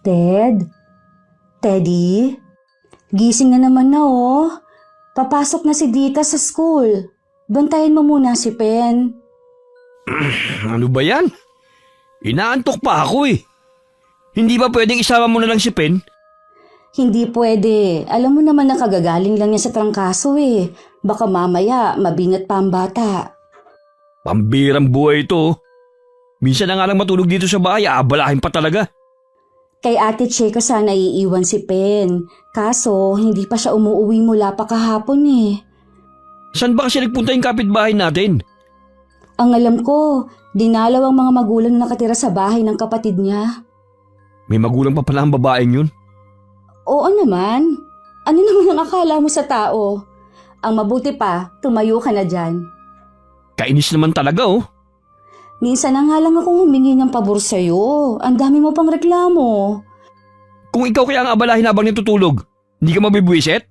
Ted? Teddy? Gising na naman na oh. Papasok na si Dita sa school. Bantayan mo muna si Pen. Ano ba yan? Inaantok pa ako eh. Hindi ba pwedeng isama mo na lang si Pen? Hindi pwede. Alam mo naman na kagagaling lang niya sa trangkaso eh. Baka mamaya mabinat pa ang bata. Pambirang buhay ito. Minsan na nga lang matulog dito sa bahay, aabalahin pa talaga. Kay Ate Cheka sana iiwan si Pen. Kaso hindi pa siya umuuwi mula pa kahapon eh. Saan ba kasi nagpunta yung kapitbahay natin? Ang alam ko, dinalaw ang mga magulang na nakatira sa bahay ng kapatid niya. May magulang pa pala ang babaeng yun. Oo naman. Ano naman ang akala mo sa tao? Ang mabuti pa, tumayo ka na dyan. Kainis naman talaga oh. Minsan na nga lang akong humingi ng pabor sa'yo. Ang dami mo pang reklamo. Kung ikaw kaya ang abalahin habang natutulog, hindi ka mabibwisit?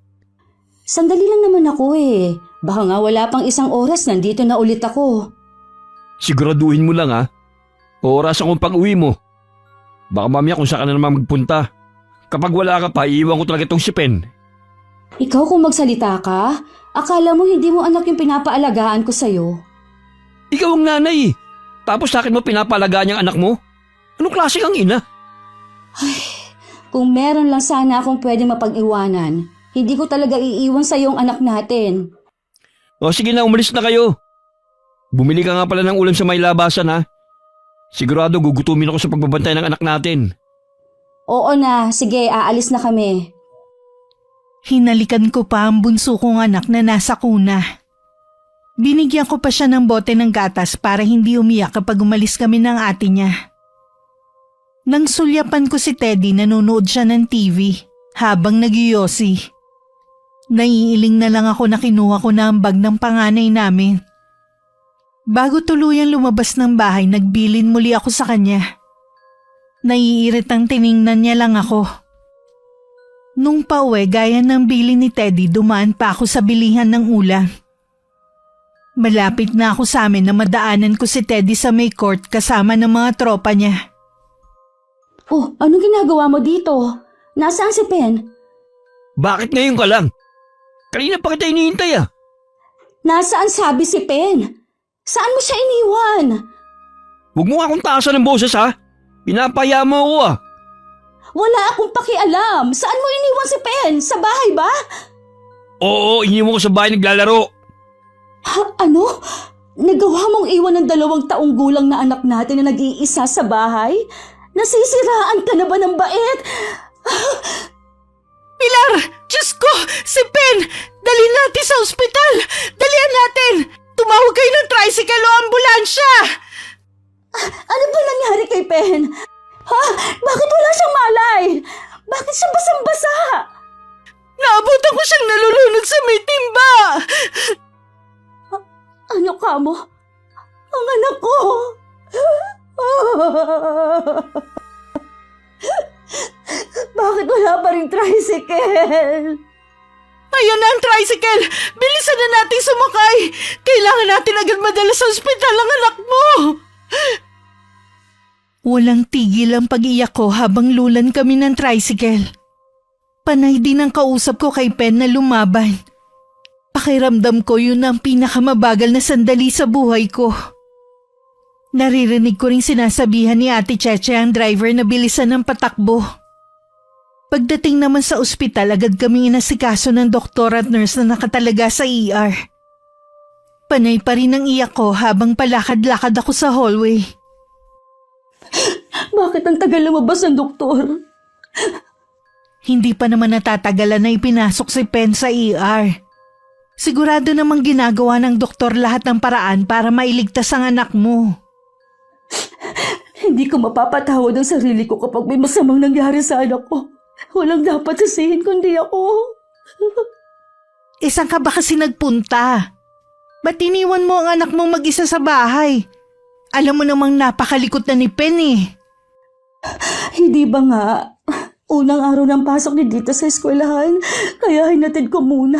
Sandali lang naman ako eh. Baka nga wala pang isang oras nandito na ulit ako. Siguraduhin mo lang ha. Oras akong pag-uwi mo. Baka mamaya kung saan ka na naman magpunta. Kapag wala ka pa, iiwan ko talaga itong si Pen. Ikaw kung magsalita ka, akala mo hindi mo anak yung pinapaalagaan ko sa'yo. Ikaw ang nanay. Tapos sa akin mo pinapalagaan yung anak mo? Anong klase kang ina? Kung meron lang sana akong pwedeng mapag-iwanan, hindi ko talaga iiwan sa yung anak natin. O sige na, umalis na kayo. Bumili ka nga pala ng ulam sa may labasan ha. Sigurado gugutumin ako sa pagbabantay ng anak natin. Oo na, sige, aalis na kami. Hinalikan ko pa ang bunso kong anak na nasa kuna. Binigyan ko pa siya ng bote ng gatas para hindi umiyak kapag umalis kami ng ate niya. Nang sulyapan ko si Teddy, nanonood siya ng TV habang nagyoyosi. Naiiling na lang ako na kinuha ko na ang bag ng panganay namin. Bago tuluyang lumabas ng bahay, nagbilin muli ako sa kanya. Naiiritang tiningnan niya lang ako. Nung pauwi, gaya ng bilin ni Teddy, dumaan pa ako sa bilihan ng ulam. Malapit na ako sa amin na madaanan ko si Teddy sa may court kasama ng mga tropa niya. Oh, anong ginagawa mo dito? Nasaan si Pen? Bakit ngayon ka lang? Kanina pa kita hinihintay ah. Nasaan sabi si Pen? Saan mo siya iniwan? Huwag mo akong taasan ng boses ha. Pinapaya mo ako ah. Wala akong pakialam. Saan mo iniwan si Pen? Sa bahay ba? Oo, iniwan ko sa bahay naglalaro. Ha? Ano? Nagawa mong iwan ng 2 taong gulang na anak natin na nag-iisa sa bahay? Nasisiraan ka na ba ng bait? Pilar! Diyos ko! Si Pen! Dalhin natin sa ospital! Dalihan natin! Tumawag kayo ng tricycle o ambulansya! Ano ba nangyari kay Pen? Ha? Bakit wala siyang malay? Bakit siya basang-basa? Naabutan ko siyang nalulunod sa may timba! Ano ka mo? Ang anak ko! Bakit wala pa rin tricycle? Ayan na ang tricycle! Bilisan na natin sumakay! Kailangan natin agad madala sa ospital ang anak mo! Walang tigil ang pag-iyak ko habang lulan kami ng tricycle. Panay din ang kausap ko kay Pen na lumaban. Pakiramdam ko yun ang pinakamabagal na sandali sa buhay ko. Naririnig ko ring sinasabihan ni Ate Cheche ang driver na bilisan ng patakbo. Pagdating naman sa ospital, agad kaming inasikaso ng doktor at nurse na nakatalaga sa ER. Panay pa rin ang iyak ko habang palakad-lakad ako sa hallway. Bakit ang tagal lumabas ng doktor? Hindi pa naman natatagalan na ipinasok si Pen sa ER. Sigurado namang ginagawa ng doktor lahat ng paraan para mailigtas ang anak mo. Hindi ko mapapatawad ang sarili ko kapag may masamang nangyari sa anak ko. Walang dapat sisihin kundi ako. Saan ka ba kasi nagpunta? Ba't iniwan mo ang anak mo mag-isa sa bahay? Alam mo namang napakalikot na ni Pen eh. Hindi ba nga? Unang araw ng pasok ni Dita sa eskwelahan, kaya hinatid ko muna.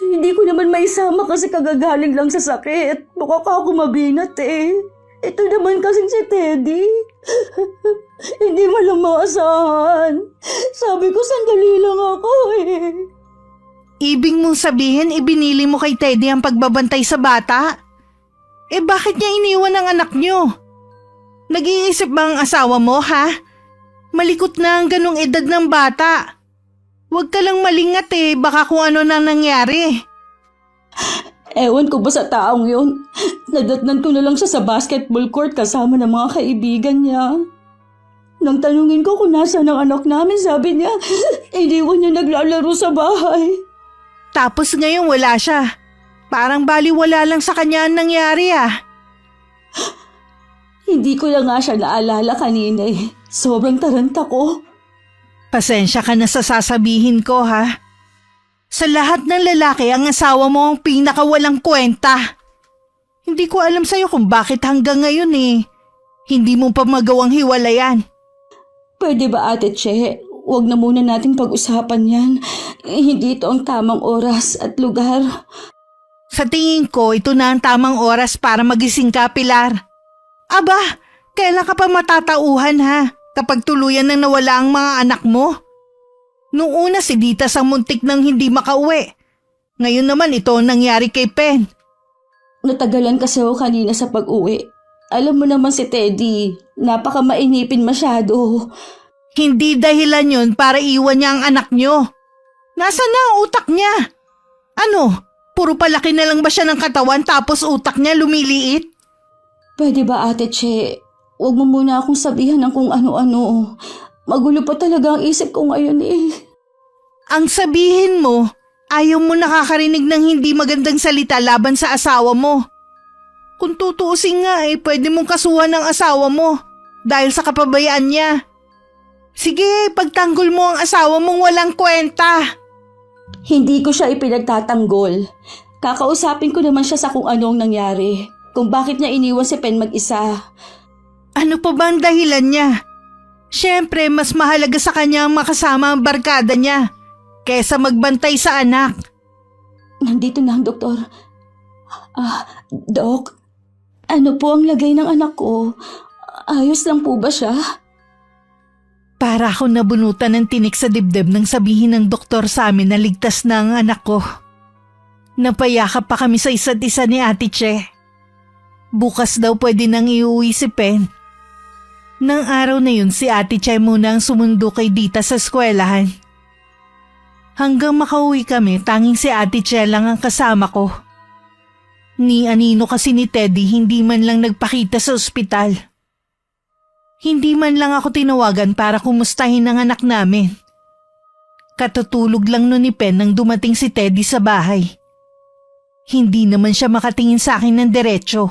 Hindi ko naman maisama kasi kagagaling lang sa sakit. Mukha ka ako mabinat eh. Ito naman kasing si Teddy. Hindi mo lang maasahan. Sabi ko, sandali lang ako eh. Ibig mong sabihin, ibinili mo kay Teddy ang pagbabantay sa bata? Eh bakit niya iniwan ang anak niyo? Nag-iisip ba ang asawa mo, ha? Malikot na ang ganong edad ng bata. Huwag ka lang malingat eh, baka kung ano na nangyari. Ewan ko ba sa taong yun? Nadatnan ko na lang siya sa basketball court kasama ng mga kaibigan niya. Nang tanungin ko kung nasaan ang anak namin, sabi niya, iniwan niya naglalaro sa bahay. Tapos ngayon wala siya. Parang baliwala lang sa kanya ang nangyari ah. Hindi ko lang nga siya naalala kanina eh. Sobrang taranta ko. Pasensya ka na sa sasabihin ko ha. Sa lahat ng lalaki, ang asawa mo ang pinakawalang kwenta. Hindi ko alam sa'yo kung bakit hanggang ngayon eh. Hindi mo pa magawang hiwalayan. Pwede ba Ate Che? Huwag na muna nating pag-usapan yan. Hindi ito ang tamang oras at lugar. Sa tingin ko, ito na ang tamang oras para magising ka, Pilar. Aba, kailan ka pa matatauhan ha? Kapag tuluyan nang nawala ang mga anak mo? Noong una si Ditas ang muntik nang hindi makauwi. Ngayon naman ito ang nangyari kay Pen. Natagalan kasi ako kanina sa pag-uwi. Alam mo naman si Teddy, napaka mainipin masyado. Hindi dahilan yun para iwan niya ang anak niyo. Nasaan na ang utak niya? Ano, puro palaki na lang ba siya ng katawan tapos utak niya lumiliit? Pwede ba Ate Che? Huwag mo muna akong sabihan ng kung ano-ano. Magulo pa talaga ang isip ko ngayon eh. Ang sabihin mo, ayaw mo nakakarinig ng hindi magandang salita laban sa asawa mo. Kung tutuusin nga pwede mong kasuhan ng asawa mo dahil sa kapabayaan niya. Sige, pagtanggol mo ang asawa mong walang kwenta. Hindi ko siya ipinagtatanggol. Kakausapin ko naman siya sa kung ano ang nangyari. Kung bakit niya iniwan si Pen mag-isa. Ano pa ba ang dahilan niya? Siyempre, mas mahalaga sa kanya ang makasama ang barkada niya kesa magbantay sa anak. Nandito na ang doktor. Dok, ano po ang lagay ng anak ko? Ayos lang po ba siya? Para ako nabunutan ng tinik sa dibdib nang sabihin ng doktor sa amin na ligtas na ang anak ko. Napayakap pa kami sa isa't isa ni Ate Che. Bukas daw pwede nang iuwi si Pen. Nang araw na yun si Ate Che muna ang sumundo kay Dita sa eskwelahan. Hanggang makauwi kami, tanging si Ate Che lang ang kasama ko. Ni anino kasi ni Teddy hindi man lang nagpakita sa ospital. Hindi man lang ako tinawagan para kumustahin ang anak namin. Katutulog lang nun ni Pen nang dumating si Teddy sa bahay. Hindi naman siya makatingin sa akin ng diretsyo.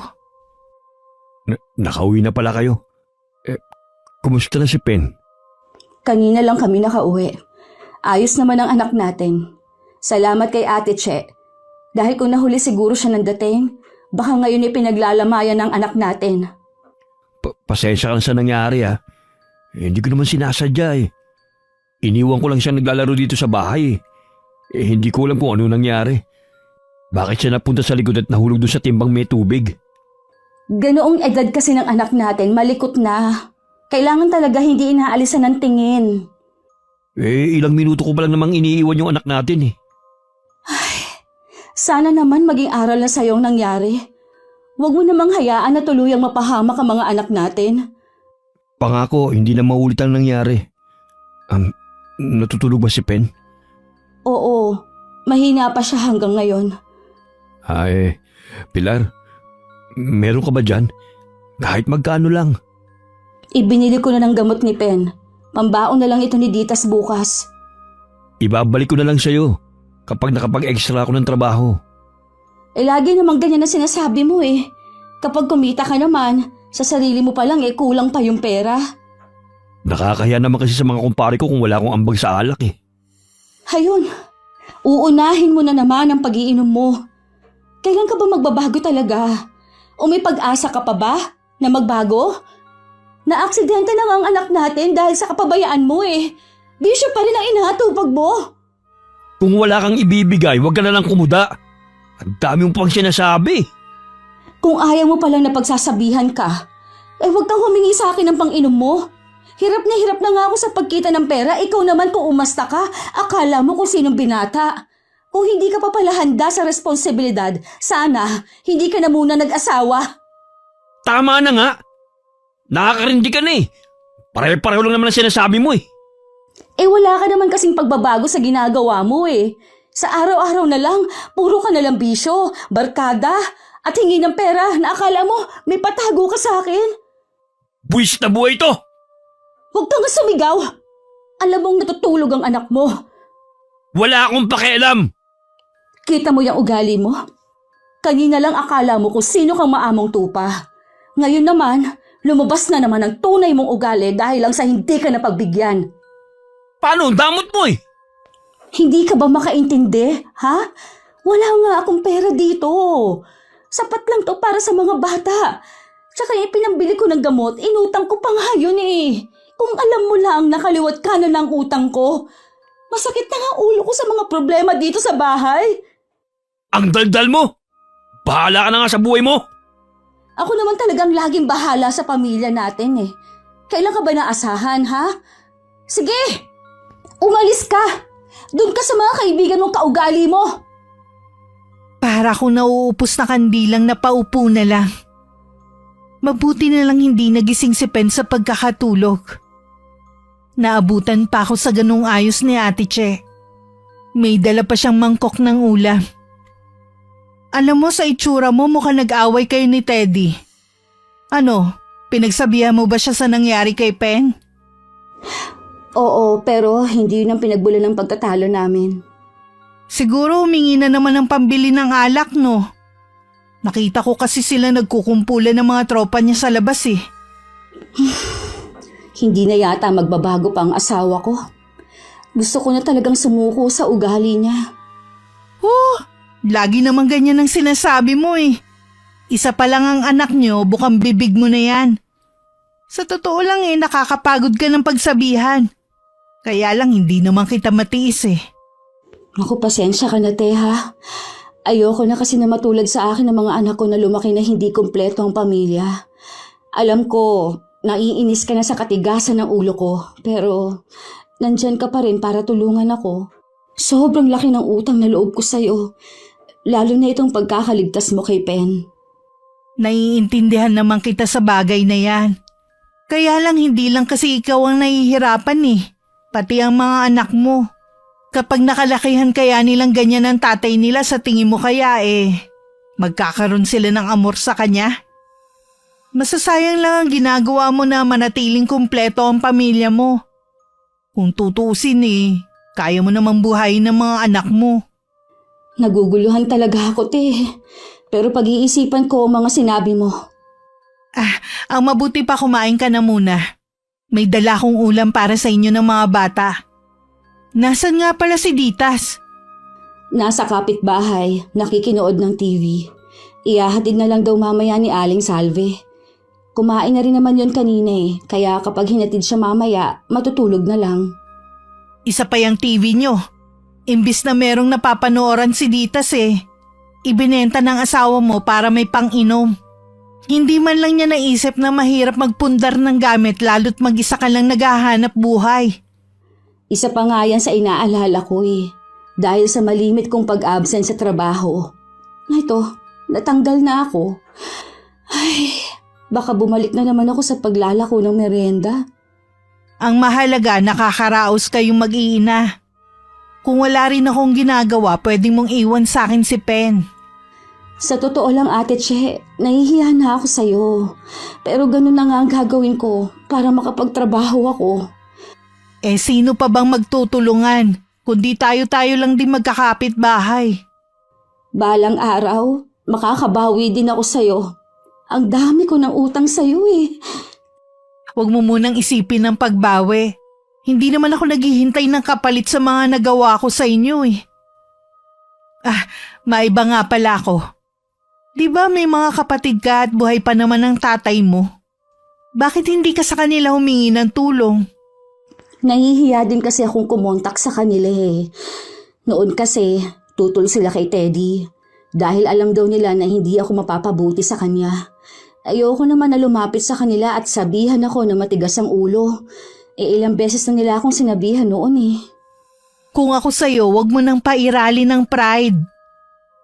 Nakauwi na pala kayo. Kumusta na si Pen? Kanina lang kami nakauwi. Ayos naman ang anak natin. Salamat kay Ate Che. Dahil kung nahuli siguro siya ng dating, baka ngayon pinaglalamayan ng anak natin. Pasensya ka na sa nangyari ha. Hindi ko naman sinasadya eh. Iniwan ko lang siya naglalaro dito sa bahay eh. Hindi ko alam kung ano nangyari. Bakit siya napunta sa likod at nahulog doon sa timbang may tubig? Ganoong edad kasi ng anak natin, malikot na. Kailangan talaga hindi inaalisan ng tingin. Ilang minuto ko pa lang namang iniiwan yung anak natin eh. Sana naman maging aral na sa'yo ang nangyari. Huwag mo namang hayaan na tuluyang mapahamak ang mga anak natin. Pangako, hindi na maulit ang nangyari. Natutulog ba si Pen? Oo, mahina pa siya hanggang ngayon. Pilar, meron ka ba dyan? Kahit magkano lang. Ibinili ko na ng gamot ni Pen. Pambaon na lang ito ni Ditas bukas. Ibabalik ko na lang sa'yo kapag nakapag-extra ako ng trabaho. Lagi namang ganyan na sinasabi mo eh. Kapag kumita ka naman, sa sarili mo pa lang kulang pa yung pera. Nakakahiya naman kasi sa mga kumpare ko kung wala akong ambag sa alak eh. Hayun, uunahin mo na naman ang pag-iinom mo. Kailan ka ba magbabago talaga? O may pag-asa ka pa ba na magbago? Naaksidente na nga ang anak natin dahil sa kapabayaan mo eh. Bisyo pa rin ang inahatupag mo. Kung wala kang ibibigay, huwag ka na lang kumuda. Ang dami mo pang sinasabi. Kung ayaw mo palang na pagsasabihan ka, huwag kang humingi sa akin ng pang-inom mo. Hirap na nga ako sa pagkita ng pera, ikaw naman kung umasta ka, akala mo kung sinong binata. Kung hindi ka pa pala handa sa responsibilidad, sana hindi ka na muna nag-asawa. Tama na nga. Nakakarindi ka na eh. Pare-pareho lang naman ang sinasabi mo eh. Eh wala ka naman kasing pagbabago sa ginagawa mo eh. Sa araw-araw na lang, puro ka na lang bisyo, barkada, at hingi ng pera na akala mo may patago ka sa akin. Buwis na buhay to. Huwag kang sumigaw. Alam mong natutulog ang anak mo. Wala akong pakialam. Kita mo yung ugali mo? Kanina lang akala mo kung sino kang maamong tupa. Ngayon naman, lumabas na naman ang tunay mong ugali dahil lang sa hindi ka napagbigyan. Paano? Ang damot mo eh. Hindi ka ba makaintindi, ha? Wala nga akong pera dito. Sapat lang to para sa mga bata. Tsaka yung pinambili ko ng gamot, inutang ko pa nga yun eh. Kung alam mo lang nakaliwat ka na ng utang ko. Masakit na nga ulo ko sa mga problema dito sa bahay. Ang daldal mo. Bahala ka na nga sa buhay mo. Ako naman talagang laging bahala sa pamilya natin eh. Kailan ka ba naasahan, ha? Sige! Umalis ka! Doon ka sa mga kaibigan mong kaugali mo! Para akong nauupos na kandilang napaupo na lang. Mabuti na lang hindi nagising si Pen sa pagkakatulog. Naabutan pa ako sa ganung ayos ni Ate Che. May dala pa siyang mangkok ng ulam. Alam mo, sa itsura mo mukhang nag-away kayo ni Teddy. Ano, pinagsabihan mo ba siya sa nangyari kay Pen? Oo, pero hindi yun ang pinagbulan ng pagtatalo namin. Siguro humingi na naman ng pambili ng alak, no? Nakita ko kasi sila nagkukumpulan ng mga tropa niya sa labas eh. Hindi na yata magbabago pa ang asawa ko. Gusto ko na talagang sumuko sa ugali niya. Lagi naman ganyan ang sinasabi mo eh. Isa pa lang ang anak niyo, bukang bibig mo na yan. Sa totoo lang eh, nakakapagod ka ng pagsabihan. Kaya lang hindi naman kita matiis eh. Naku, pasensya ka na, Teha. Ayoko na kasi na matulad sa akin ng mga anak ko na lumaki na hindi kumpleto ang pamilya. Alam ko, naiinis ka na sa katigasan ng ulo ko, pero nandyan ka pa rin para tulungan ako. Sobrang laki ng utang na loob ko sa'yo, lalo na itong pagkakaligtas mo kay Pen. Naiintindihan naman kita sa bagay na yan. Kaya lang hindi lang kasi ikaw ang nahihirapan eh, pati ang mga anak mo. Kapag nakalakihan kaya nilang ganyan ang tatay nila, sa tingin mo kaya magkakaroon sila ng amor sa kanya? Masasayang lang ang ginagawa mo na manatiling kumpleto ang pamilya mo. Kung tutuusin kaya mo namang buhayin ng mga anak mo. Naguguluhan talaga ako, Te. Pero pag-iisipan ko ang mga sinabi mo. Ang mabuti pa kumain ka na muna. May dala kong ulam para sa inyo ng mga bata. Nasaan nga pala si Ditas? Nasa kapitbahay, nakikinood ng TV. Iyahatid na lang daw mamaya ni Aling Salve. Kumain na rin naman yon kanina kaya kapag hinatid siya mamaya, matutulog na lang. Isa pa yung TV nyo. Imbis na merong napapanooran si Ditas ibinenta ng asawa mo para may pang-inom. Hindi man lang niya naisip na mahirap magpundar ng gamit lalo't mag-isa ka lang naghahanap buhay. Isa pa nga yan sa inaalala ko dahil sa malimit kong pag-absent sa trabaho. Ito, natanggal na ako. Ay, baka bumalik na naman ako sa paglalako ng merienda. Ang mahalaga, nakakaraos kayong mag-iina. Kung wala rin akong ginagawa, pwedeng mong iwan sa akin si Pen. Sa totoo lang, Ate Che, nahihiya na ako sa'yo. Pero ganun na nga ang gagawin ko para makapagtrabaho ako. Sino pa bang magtutulungan? Kundi tayo-tayo lang din magkakapit bahay. Balang araw, makakabawi din ako sa'yo. Ang dami ko ng utang sa'yo Huwag mo munang isipin ng pagbawi. Hindi naman ako naghihintay ng kapalit sa mga nagawa ko sa inyo Maiba nga pala ako. Di ba may mga kapatid ka at buhay pa naman ang tatay mo? Bakit hindi ka sa kanila humingi ng tulong? Nahihiya din kasi akong kumontak sa kanila Noon kasi, tutol sila kay Teddy. Dahil alam daw nila na hindi ako mapapabuti sa kanya. Ayoko naman na lumapit sa kanila at sabihan ako na matigas ang ulo. Ilang beses na nila akong sinabihan noon eh. Kung ako sa'yo, wag mo nang pairali ng pride.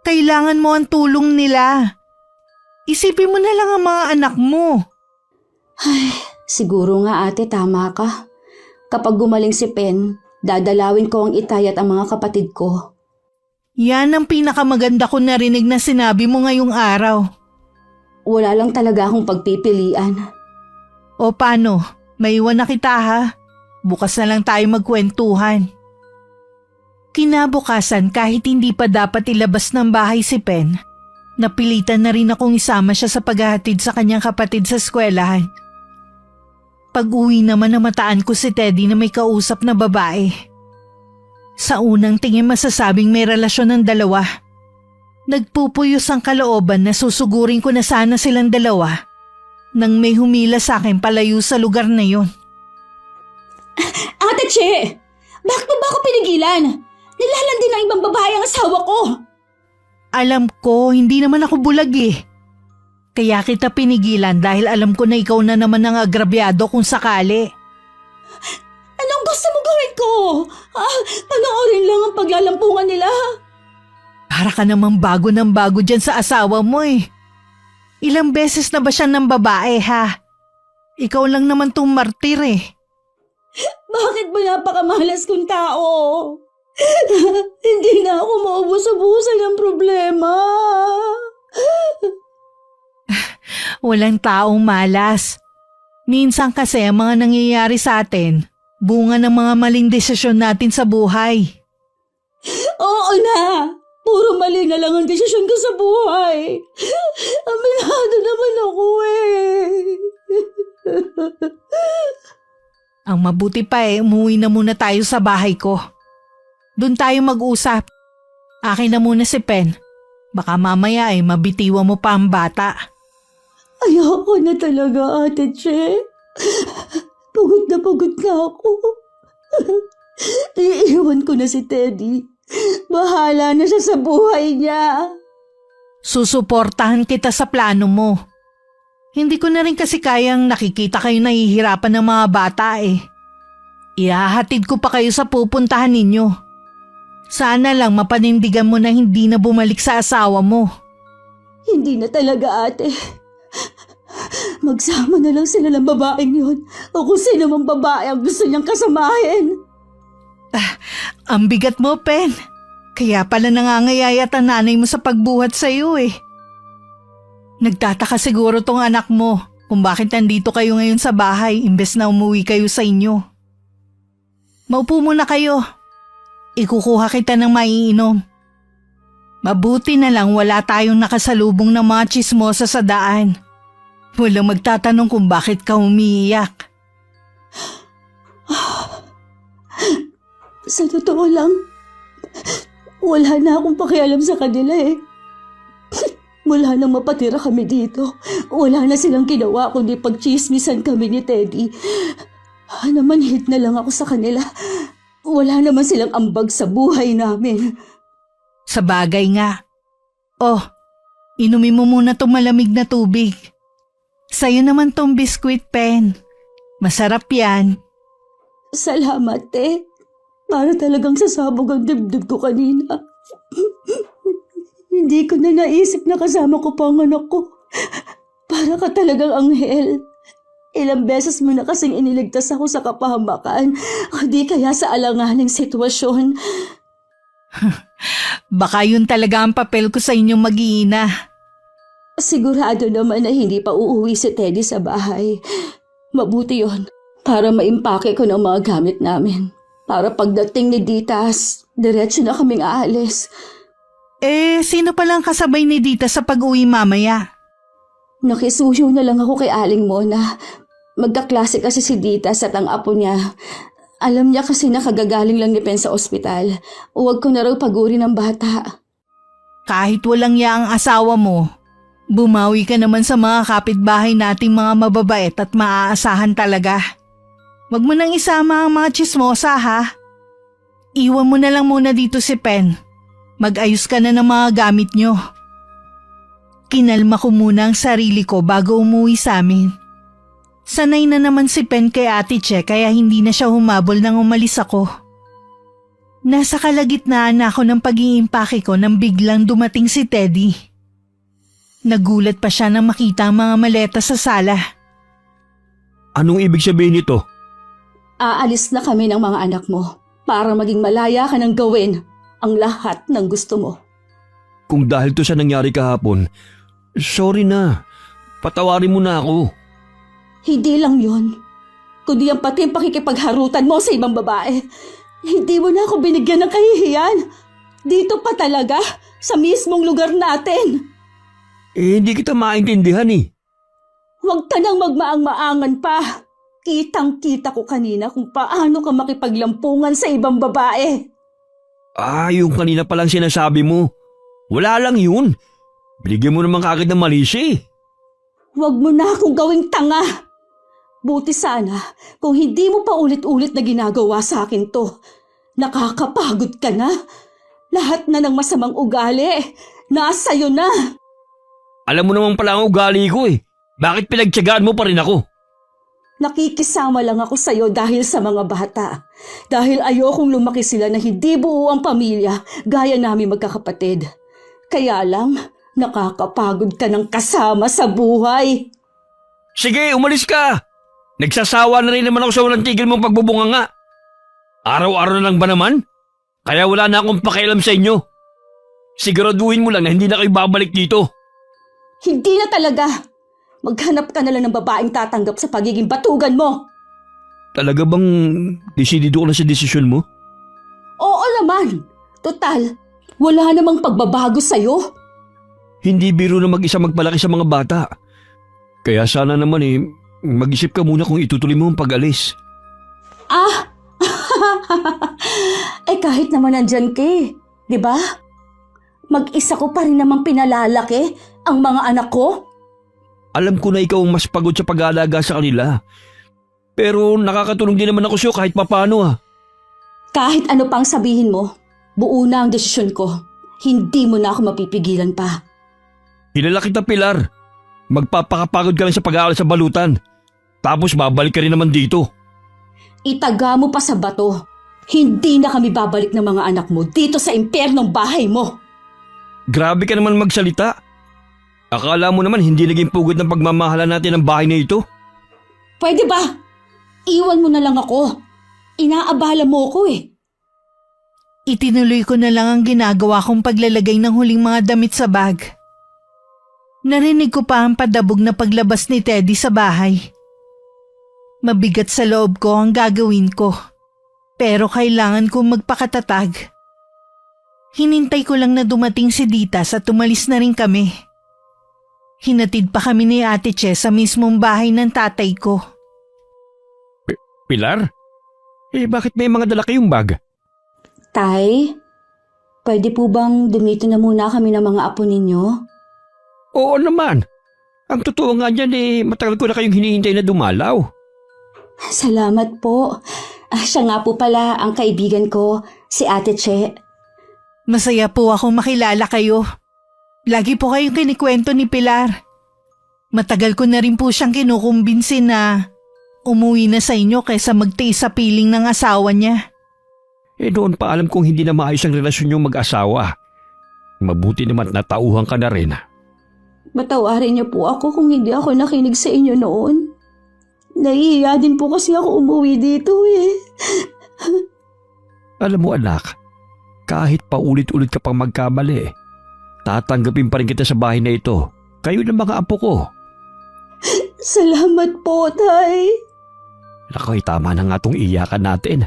Kailangan mo ang tulong nila. Isipin mo na lang ang mga anak mo. Ay, siguro nga ate, tama ka. Kapag gumaling si Pen, dadalawin ko ang itay at ang mga kapatid ko. Yan ang pinakamaganda ko narinig na sinabi mo ngayong araw. Wala lang talaga akong pagpipilian. O paano? Maiwan na kita ha. Bukas na lang tayo magkwentuhan. Kinabukasan kahit hindi pa dapat ilabas ng bahay si Pen, napilitan na rin akong isama siya sa paghahatid sa kanyang kapatid sa eskwelahan. Pag-uwi naman namataan ko si Teddy na may kausap na babae. Sa unang tingin masasabing may relasyon ng dalawa. Nagpupuyos ang kalooban na susugurin ko na sana silang dalawa nang may humila sa akin palayo sa lugar na yon. Ate Che! Bakit mo ba ako pinigilan? Nilalan din ng ibang babae ang asawa ko. Alam ko, hindi naman ako bulag eh. Kaya kita pinigilan dahil alam ko na ikaw na naman ang agrabyado kung sakali. Anong gusto mo gawin ko? Panoorin lang ang paglalampungan nila. Para ka namang bago ng bago dyan sa asawa mo eh. Ilang beses na ba siya ng babae ha? Ikaw lang naman tong martir eh. Bakit ba napakamalas kong tao? Hindi na ako maubos-ubusan ng problema. Walang taong malas. Minsan kasi ang mga nangyayari sa atin, bunga ng mga maling desisyon natin sa buhay. Oo na! Puro mali na lang ang desisyon ko sa buhay. Aminado naman ako eh. Ang mabuti pa umuwi na muna tayo sa bahay ko. Doon tayo mag-usap. Akin na muna si Pen. Baka mamaya mabitiwan mo pa ang bata. Ayoko na talaga, Ate Che. Pagod na ako. Iiwan ko na si Teddy. Bahala na siya sa buhay niya. Susuportahan kita sa plano mo. Hindi ko na rin kasi kayang nakikita kayo nahihirapan ng mga bata eh. Ihahatid ko pa kayo sa pupuntahan ninyo. Sana lang mapanindigan mo na hindi na bumalik sa asawa mo. Hindi na talaga, ate. Magsama na lang sila ng babaeng yun o kung sino mang babae ang gusto niyang kasamahin. Ang bigat mo, Pen. Kaya pala nangangayayat ang nanay mo sa pagbuhat sa iyo eh. Nagtataka siguro tong anak mo kung bakit nandito kayo ngayon sa bahay imbes na umuwi kayo sa inyo. Maupo muna kayo. Ikukuha kita ng maiinom. Mabuti na lang wala tayong nakasalubong na mga tsismosa sa daan. Walang magtatanong kung bakit ka umiiyak. Sa totoo lang, wala na akong pakialam sa kanila eh. Mula nang mapatira kami dito, wala na silang ginawa kundi pagchismisan kami ni Teddy. Namanhid na lang ako sa kanila. Wala naman silang ambag sa buhay namin. Sa bagay nga. Oh, inumin mo muna tong malamig na tubig. Sa'yo naman tong biskwit, Pen. Masarap yan. Salamat, te. Para talagang sasabog ang dibdib ko kanina. Hindi ko na naisip na kasama ko pa ang anak ko. Para ka talagang anghel. Ilang beses mo na kasing iniligtas ako sa kapahamakan, o di kaya sa alanganing sitwasyon. Baka yun talaga ang papel ko sa inyong mag-iina. Sigurado naman na hindi pa uuwi si Teddy sa bahay. Mabuti yon para maimpake ko ng mga gamit namin. Para pagdating ni Ditas, diretso na kaming aalis. Sino palang kasabay ni Dita sa pag-uwi mamaya? Nakisuyo na lang ako kay Aling Mona. Magkaklase kasi si Ditas at ang apo niya. Alam niya kasi nakagagaling lang ni Pen sa ospital. Huwag ko na raw pagurin ng bata. Kahit walang ya ang asawa mo, bumawi ka naman sa mga kapitbahay nating mga mababait at maaasahan talaga. Wag mo nang isama ang mga tsismosa ha. Iwan mo na lang muna dito si Pen. Mag-ayos ka na ng mga gamit nyo. Kinalma ko muna ang sarili ko bago umuwi sa amin. Sanay na naman si Pen kay Ate Che kaya hindi na siya humabol nang umalis ako. Nasa kalagitnaan na ako ng pag-iimpake ko nang biglang dumating si Teddy. Nagulat pa siya nang makita ang mga maleta sa sala. Anong ibig sabihin nito? Aalis na kami ng mga anak mo para maging malaya ka ng gawin ang lahat ng gusto mo. Kung dahil to sa nangyari kahapon, sorry na. Patawarin mo na ako. Hindi lang yun, kundi ang pati ang pakikipagharutan mo sa ibang babae. Hindi mo na ako binigyan ng kahihiyan. Dito pa talaga, sa mismong lugar natin. Hindi kita maintindihan eh. Huwag ka nang magmaang-maangan pa. Kitang-kita ko kanina kung paano ka makipaglampungan sa ibang babae. Yung kanina palang sinasabi mo. Wala lang yun. Binigyan mo naman kaagad ng mali siya eh. Huwag mo na akong gawing tanga. Buti sana kung hindi mo pa ulit-ulit na ginagawa sa akin to. Nakakapagod ka na. Lahat na ng masamang ugali, nasa'yo na. Alam mo naman pala ang ugali ko eh. Bakit pinagtiyagaan mo pa rin ako? Nakikisama lang ako sa'yo dahil sa mga bata. Dahil ayokong lumaki sila na hindi buo ang pamilya gaya namin magkakapatid. Kaya lang, nakakapagod ka ng kasama sa buhay. Sige, umalis ka! Nagsasawa na rin naman ako sa walang tigil mong pagbubunga nga. Araw-araw na lang ba naman? Kaya wala na akong pakialam sa inyo. Siguraduhin mo lang na hindi na kayo babalik dito. Hindi na talaga. Maghanap ka na lang ng babaeng tatanggap sa pagiging batugan mo. Talaga bang desidido ka na sa desisyon mo? Oo naman. Total, wala namang pagbabago sa'yo. Hindi biro na mag-isa magpalaki sa mga bata. Kaya sana naman mag-isip ka muna kung itutuloy mo ang pag-alis. Kahit naman nandyan ka di ba? Mag-isa ko pa rin namang pinalalaki ang mga anak ko. Alam ko na ikaw ang mas pagod sa pag-aalaga sa kanila. Pero nakakatulong din naman ako sa'yo kahit papano . Kahit ano pang sabihin mo, buo na ang desisyon ko. Hindi mo na ako mapipigilan pa. Kilala kita, Pilar. Magpapakapagod ka lang sa pag-aaral sa balutan. Tapos babalik ka rin naman dito. Itaga mo pa sa bato. Hindi na kami babalik ng mga anak mo dito sa impyernong bahay mo. Grabe ka naman magsalita. Akala mo naman hindi naging pugod ng pagmamahalan natin ang bahay na ito? Pwede ba? Iwan mo na lang ako. Inaabala mo ko Itinuloy ko na lang ang ginagawa kong paglalagay ng huling mga damit sa bag. Narinig ko pa ang padabog na paglabas ni Teddy sa bahay. Mabigat sa loob ko ang gagawin ko, pero kailangan kong magpakatatag. Hinintay ko lang na dumating si Ditas at tumalis na rin kami. Hinatid pa kami ni Ate Che sa mismong bahay ng tatay ko. Pilar? Bakit may mga dala kayong bag? Tay, pwede po bang dumito na muna kami ng mga apo ninyo? Oo naman. Ang totoo nga niyan matagal ko na kayong hinihintay na dumalaw. Salamat po. Siya nga po pala ang kaibigan ko, si Ate Che. Masaya po akong makilala kayo. Lagi po kayong kinikwento ni Pilar. Matagal ko na rin po siyang kinukumbinsin na umuwi na sa inyo kaysa magtiis sa piling ng asawa niya. Noon pa alam kong hindi na maayos ang relasyon niyong mag-asawa. Mabuti naman na tauhan ka na rin. Matawarin niyo po ako kung hindi ako nakinig sa inyo noon. Nahihiya din po kasi ako umuwi dito Alam mo anak, kahit paulit-ulit ka pang magkamali, tatanggapin pa rin kita sa bahay na ito. Kayo ng mga apo ko. Salamat po, Tay. Nakoy, tama na nga itong iyakan natin.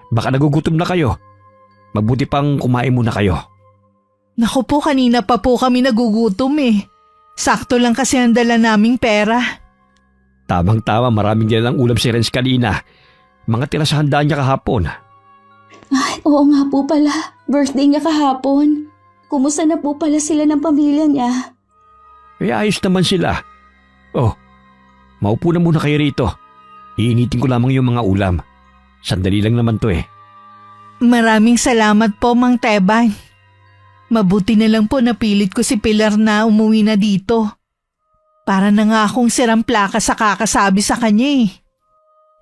Baka nagugutom na kayo. Mabuti pang kumain muna kayo. Naku po, kanina pa po kami nagugutom Sakto lang kasi ang dala naming pera. Tamang-tama, maraming nilang ulam si Renz kanina. Mga tira sa handaan niya kahapon. Ay, oo nga po pala. Birthday niya kahapon. Kumusta na po pala sila ng pamilya niya? Ayos naman sila. Maupo na muna kayo rito. Iinitin ko lamang yung mga ulam. Sandali lang naman to Maraming salamat po, Mang Teban. Mabuti na lang po napilit ko si Pilar na umuwi na dito. Para na nga akong sirang plaka sa kakasabi sa kanya eh.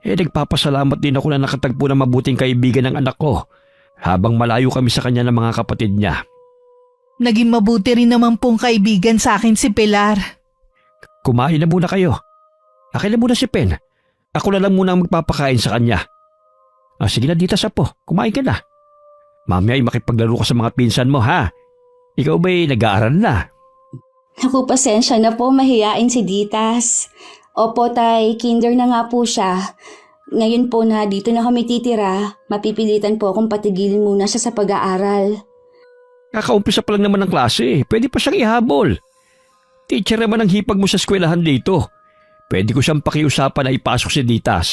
Nagpapasalamat din ako na nakatagpo ng mabuting kaibigan ng anak ko habang malayo kami sa kanya ng mga kapatid niya. Naging mabuti rin naman pong kaibigan sa akin si Pilar. Kumain na muna kayo. Akin na muna si Pen. Ako na lang muna ang magpapakain sa kanya. Sige na Ditas Apo, kumain ka na. Mamaya ay makipaglaro ka sa mga pinsan mo ha. Ikaw ba'y nag-aaral na? Naku, pasensya na po, mahiyain si Ditas. Opo tay, kinder na nga po siya. Ngayon po na dito na kami titira, mapipilitan po akong patigilin muna siya sa pag-aaral. Kakaumpisa pa lang naman ng klase, pwede pa siyang ihabol. Teacher naman ang hipag mo sa eskwelahan dito. Pwede ko siyang pakiusapan na ipasok si Ditas.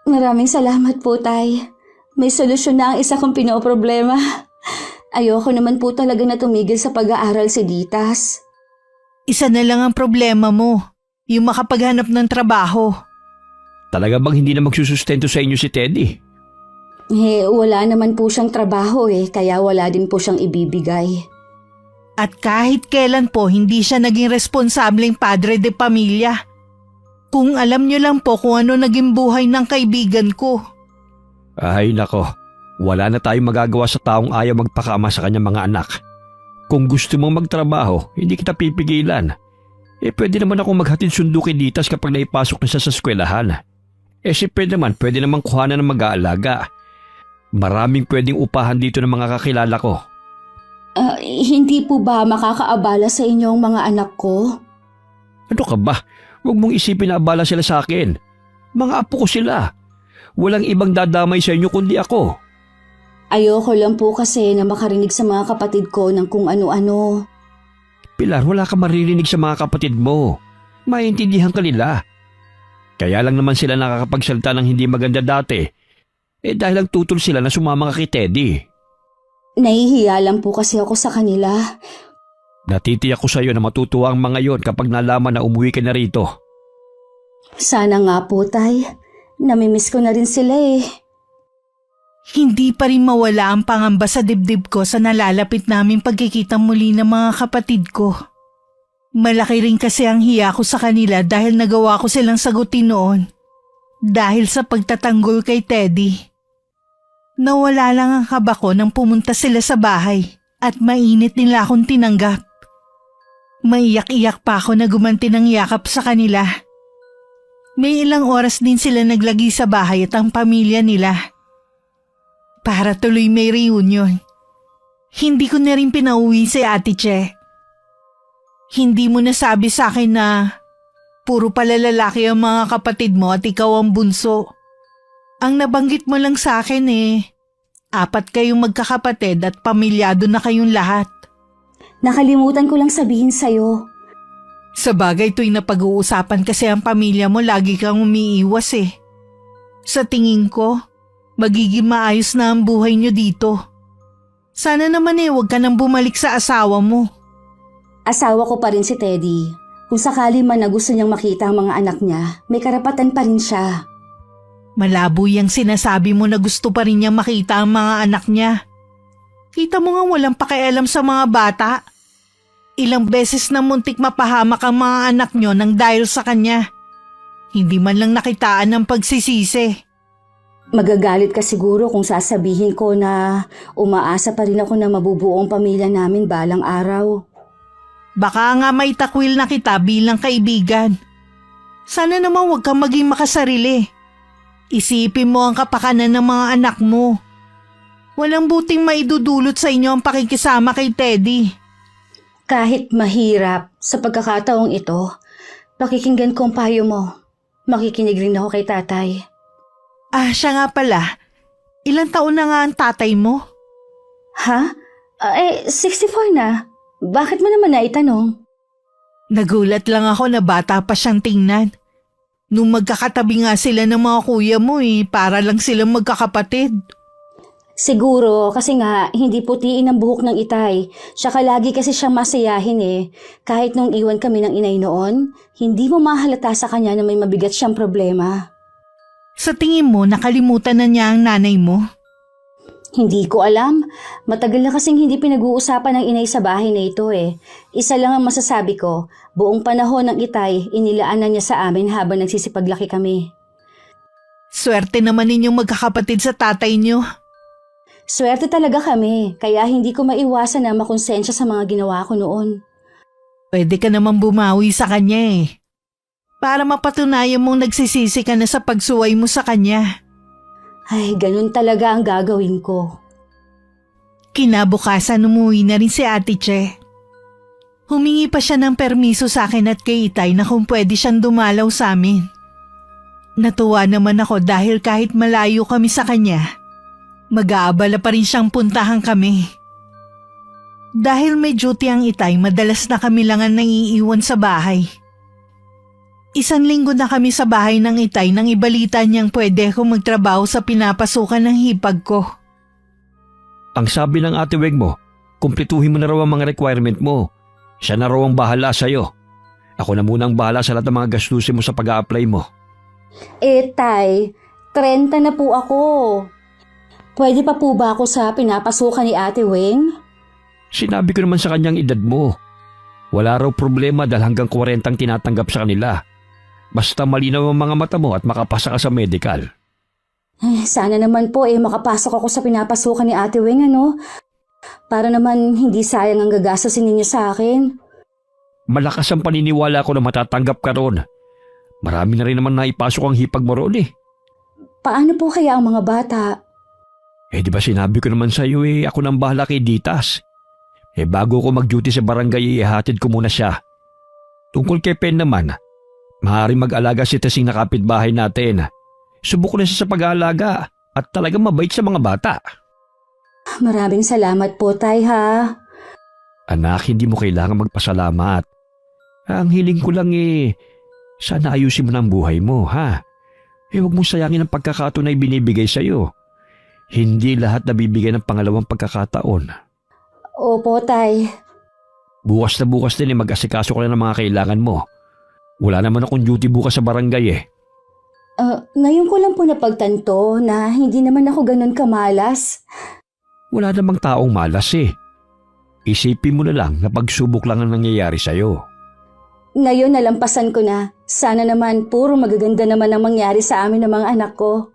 Maraming salamat po tay. May solusyon na ang isa kong pinoproblema. Ayoko naman po talaga na tumigil sa pag-aaral si Ditas. Isa na lang ang problema mo, yung makapaghanap ng trabaho. Talaga bang hindi na magsusustento sa inyo si Teddy? Wala naman po siyang trabaho kaya wala din po siyang ibibigay. At kahit kailan po hindi siya naging responsableng padre de pamilya. Kung alam niyo lang po kung ano naging buhay ng kaibigan ko. Ay nako, wala na tayong magagawa sa taong ayaw magpakama sa kanyang mga anak. Kung gusto mong magtrabaho, hindi kita pipigilan. Pwede naman akong maghatid sundo kay Ditas kapag naipasok na siya sa eskwelahan. Si Pen naman, pwede namang kuhanan ng mag-aalaga. Maraming pwedeng upahan dito ng mga kakilala ko. Hindi po ba makakaabala sa inyong mga anak ko? Ano ka ba? Huwag mong isipin na abala sila sa akin. Mga apo ko sila. Walang ibang dadamay sa inyo kundi ako. Ayoko lang po kasi na makarinig sa mga kapatid ko ng kung ano-ano. Pilar, wala ka maririnig sa mga kapatid mo. Maintindihan ka nila. Kaya lang naman sila nakakapagsalita ng hindi maganda dati. Dahil lang tutol sila na sumama ka kay Teddy. Nahihiya lang po kasi ako sa kanila. Natitiyak ko sa iyo na matutuwa ang mga yon kapag nalaman na umuwi ka na rito. Sana nga po, tay. Namimiss ko na rin sila Hindi pa rin mawala ang pangamba sa dibdib ko sa nalalapit naming pagkikita muli ng mga kapatid ko. Malaki rin kasi ang hiya ko sa kanila dahil nagawa ko silang sagutin noon. Dahil sa pagtatanggol kay Teddy. Nawala lang ang kaba ko nang pumunta sila sa bahay at mainit nila akong tinanggap. Maiyak-iyak pa ako na gumanti ng yakap sa kanila. May ilang oras din sila naglagi sa bahay at ang pamilya nila. Para tuloy may reunion. Hindi ko na rin pinauwi si Ate Che. Hindi mo nasabi sa akin na puro pala lalaki ang mga kapatid mo at ikaw ang bunso. Ang nabanggit mo lang sa akin 4 kayong magkakapatid at pamilyado na kayong lahat. Nakalimutan ko lang sabihin sa'yo. Sa bagay tuwing napag-uusapan kasi ang pamilya mo lagi kang umiiwas Sa tingin ko, magiging maayos na ang buhay niyo dito. Sana naman huwag ka nang bumalik sa asawa mo. Asawa ko pa rin si Teddy. Kung sakali man na gusto niyang makita ang mga anak niya, may karapatan pa rin siya. Malabo yung sinasabi mo na gusto pa rin niyang makita ang mga anak niya. Kita mo nga walang pakialam sa mga bata. Ilang beses na muntik mapahamak ang mga anak niyo nang dahil sa kanya. Hindi man lang nakitaan ng pagsisisi. Magagalit ka siguro kung sasabihin ko na umaasa pa rin ako na mabubuo ang pamilya namin balang araw. Baka nga may takwil na kita bilang kaibigan. Sana naman huwag kang maging makasarili. Isipin mo ang kapakanan ng mga anak mo. Walang buting maidudulot sa inyo ang pakikisama kay Teddy. Kahit mahirap sa pagkakataong ito, pakikinggan ko ang payo mo. Makikinig rin ako kay tatay. Siya nga pala. Ilang taon na nga ang tatay mo? Ha? 64 na. Bakit mo naman naitanong? Nagulat lang ako na bata pa siyang tingnan. Nung magkakatabi nga sila ng mga kuya mo para lang silang magkakapatid. Siguro kasi nga hindi putiin ang buhok ng itay. Siya lagi kasi siyang masayahin Kahit nung iwan kami ng inay noon, hindi mo mahalata sa kanya na may mabigat siyang problema. Sa tingin mo nakalimutan na niya ang nanay mo? Hindi ko alam. Matagal na kasing hindi pinag-uusapan ng inay sa bahay na ito eh. Isa lang ang masasabi ko, buong panahon ng itay, inilaanan niya sa amin habang nagsisipaglaki kami. Swerte naman ninyong magkakapatid sa tatay niyo. Swerte talaga kami, kaya hindi ko maiwasan na makonsensya sa mga ginawa ko noon. Pwede ka naman bumawi sa kanya eh. Para mapatunayan mong nagsisisi ka na sa pagsuway mo sa kanya. Ay, ganun talaga ang gagawin ko. Kinabukasan umuwi na rin si Ate Che. Humingi pa siya ng permiso sa akin at kay Itay na kung pwede siyang dumalaw sa amin. Natuwa naman ako dahil kahit malayo kami sa kanya, mag-aabala pa rin siyang puntahan kami. Dahil may duty ang Itay, madalas na kami lang ang naiiwan sa bahay. 1 linggo na kami sa bahay ng Itay nang ibalita niyang pwede akong magtrabaho sa pinapasukan ng hipag ko. Ang sabi ng ate Weg mo, kumpletuhin mo na raw ang mga requirement mo. Siya na raw ang bahala sa'yo. Ako na munang bahala sa lahat ng mga gastusin mo sa pag-a-apply mo. Tay, 30 na po ako. Pwede pa po ba ako sa pinapasukan ni Ate Weng? Sinabi ko naman sa kanyang edad mo. Wala raw problema dahil hanggang 40 ang tinatanggap sa kanila. Basta malinaw ang mga mata mo at makapasa ka sa medical. Sana naman po makapasok ako sa pinapasukan ni Ate Weng, ano? Para naman hindi sayang ang gagastusin ninyo sa akin. Malakas ang paniniwala ko na matatanggap ka ron. Marami na rin naman naipasok ang hipag mo ron eh. Paano po kaya ang mga bata? Di ba sinabi ko naman sa iyo ako nang bahala kay Ditas. Bago ko mag-duty sa barangay ihatid ko muna siya. Tungkol kay Pen naman, maaaring mag-alaga si Tesing na kapitbahay natin. Subok na siya sa pag-aalaga at talagang mabait sa mga bata. Maraming salamat po, Tay, ha? Anak, hindi mo kailangan magpasalamat. Ang hiling ko lang sana ayusin mo na ang buhay mo, ha? Huwag mo sayangin ang pagkakataon na ibinibigay sa'yo. Hindi lahat nabibigay ng pangalawang pagkakataon. Opo, Tay. Bukas na bukas din mag-asikaso ka na ng mga kailangan mo. Wala naman akong duty bukas sa barangay Ngayon ko lang po napagtanto na hindi naman ako ganun kamalas. Wala namang taong malas Isipin mo na lang na pagsubok lang ang nangyayari sa'yo. Ngayon nalampasan ko na. Sana naman puro magaganda naman ang mangyari sa amin ng mga anak ko.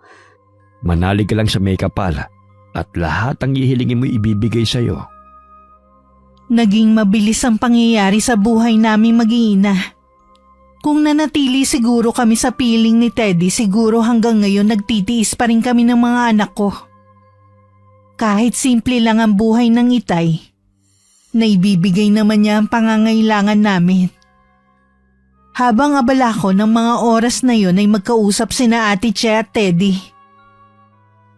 Manalig ka lang sa make-upal at lahat ang ihilingin mo ibibigay sa'yo. Naging mabilis ang pangyayari sa buhay naming mag-iina. Kung nanatili siguro kami sa piling ni Teddy, siguro hanggang ngayon nagtitiis pa rin kami ng mga anak ko. Kahit simple lang ang buhay ng Itay, naibibigay naman niya ang pangangailangan namin. Habang abala ko ng mga oras na yon ay magkausap sina Ate Che at Teddy.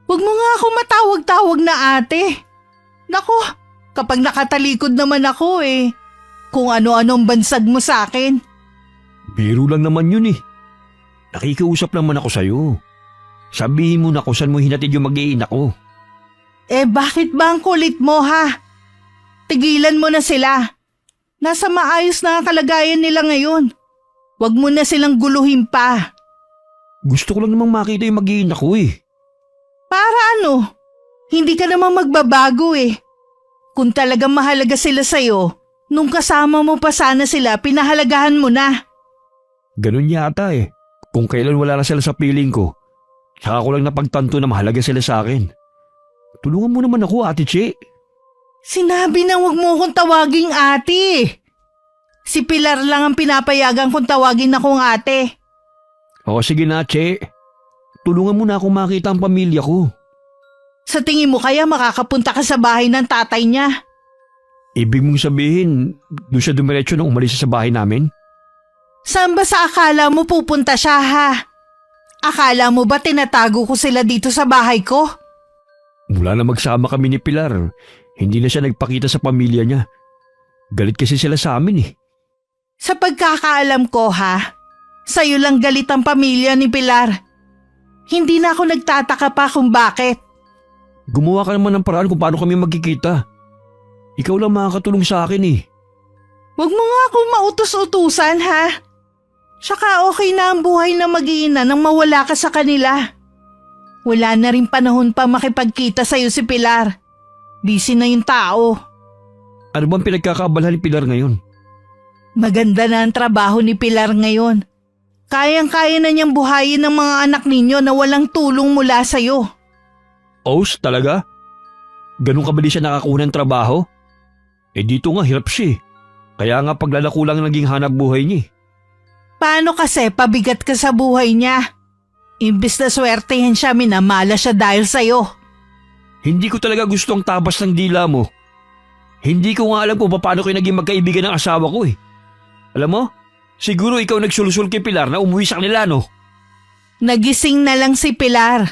Huwag mo nga ako matawag-tawag na ate. Nako, kapag nakatalikod naman ako kung ano-anong bansag mo sa akin. Biro lang naman yun Nakikiusap naman ako sa'yo. Sabihin mo na kung saan mo hinatid yung mag-iina ko. Bakit ba ang kulit mo ha? Tigilan mo na sila. Nasa maayos na ang kalagayan nila ngayon. Huwag mo na silang guluhin pa. Gusto ko lang namang makita yung mag-iina ko Para ano? Hindi ka namang magbabago Kung talagang mahalaga sila sa'yo, nung kasama mo pa sana sila, pinahalagahan mo na. Ganun yata Kung kailan wala na sila sa piling ko, saka ko lang napagtanto na mahalaga sila sa akin. Tulungan mo naman ako, Ate Che. Sinabi na huwag mo akong tawaging ate. Si Pilar lang ang pinapayagan kong tawagin akong ate. O sige na, Che. Tulungan mo na akong makita ang pamilya ko. Sa tingin mo kaya makakapunta ka sa bahay ng tatay niya? Ibig mong sabihin, doon siya dumiretso nang umalis sa bahay namin? Saan ba sa akala mo pupunta siya ha? Akala mo ba tinatago ko sila dito sa bahay ko? Mula na magsama kami ni Pilar, hindi na siya nagpakita sa pamilya niya. Galit kasi sila sa amin Sa pagkakaalam ko ha, sa'yo lang galit ang pamilya ni Pilar. Hindi na ako nagtataka pa kung bakit. Gumawa ka naman ng paraan kung paano kami magkikita. Ikaw lang makakatulong sa akin Huwag mo nga akong mautos-utusan ha. Saka okay na ang buhay na mag-iina nang mawala ka sa kanila. Wala na rin panahon pa makipagkita sa'yo si Pilar. Busy na yung tao. Ano bang pinagkakaabalahan ni Pilar ngayon? Maganda na ang trabaho ni Pilar ngayon. Kayang-kaya na niyang buhayin ng mga anak ninyo na walang tulong mula sa'yo. Os, talaga? Ganun kabali siya nakakuha ng trabaho? Dito nga hirap siya. Kaya nga paglalako lang naging hanap buhay niya. Paano kasi pabigat ka sa buhay niya? Imbis na swertehin siya, minamala siya dahil sa'yo. Hindi ko talaga gusto ang tabas ng dila mo. Hindi ko nga alam kung paano kayo naging magkaibigan ng asawa ko eh. Alam mo, siguro ikaw nagsulusol kay Pilar na umuwi sa kanila, no? Nagising na lang si Pilar.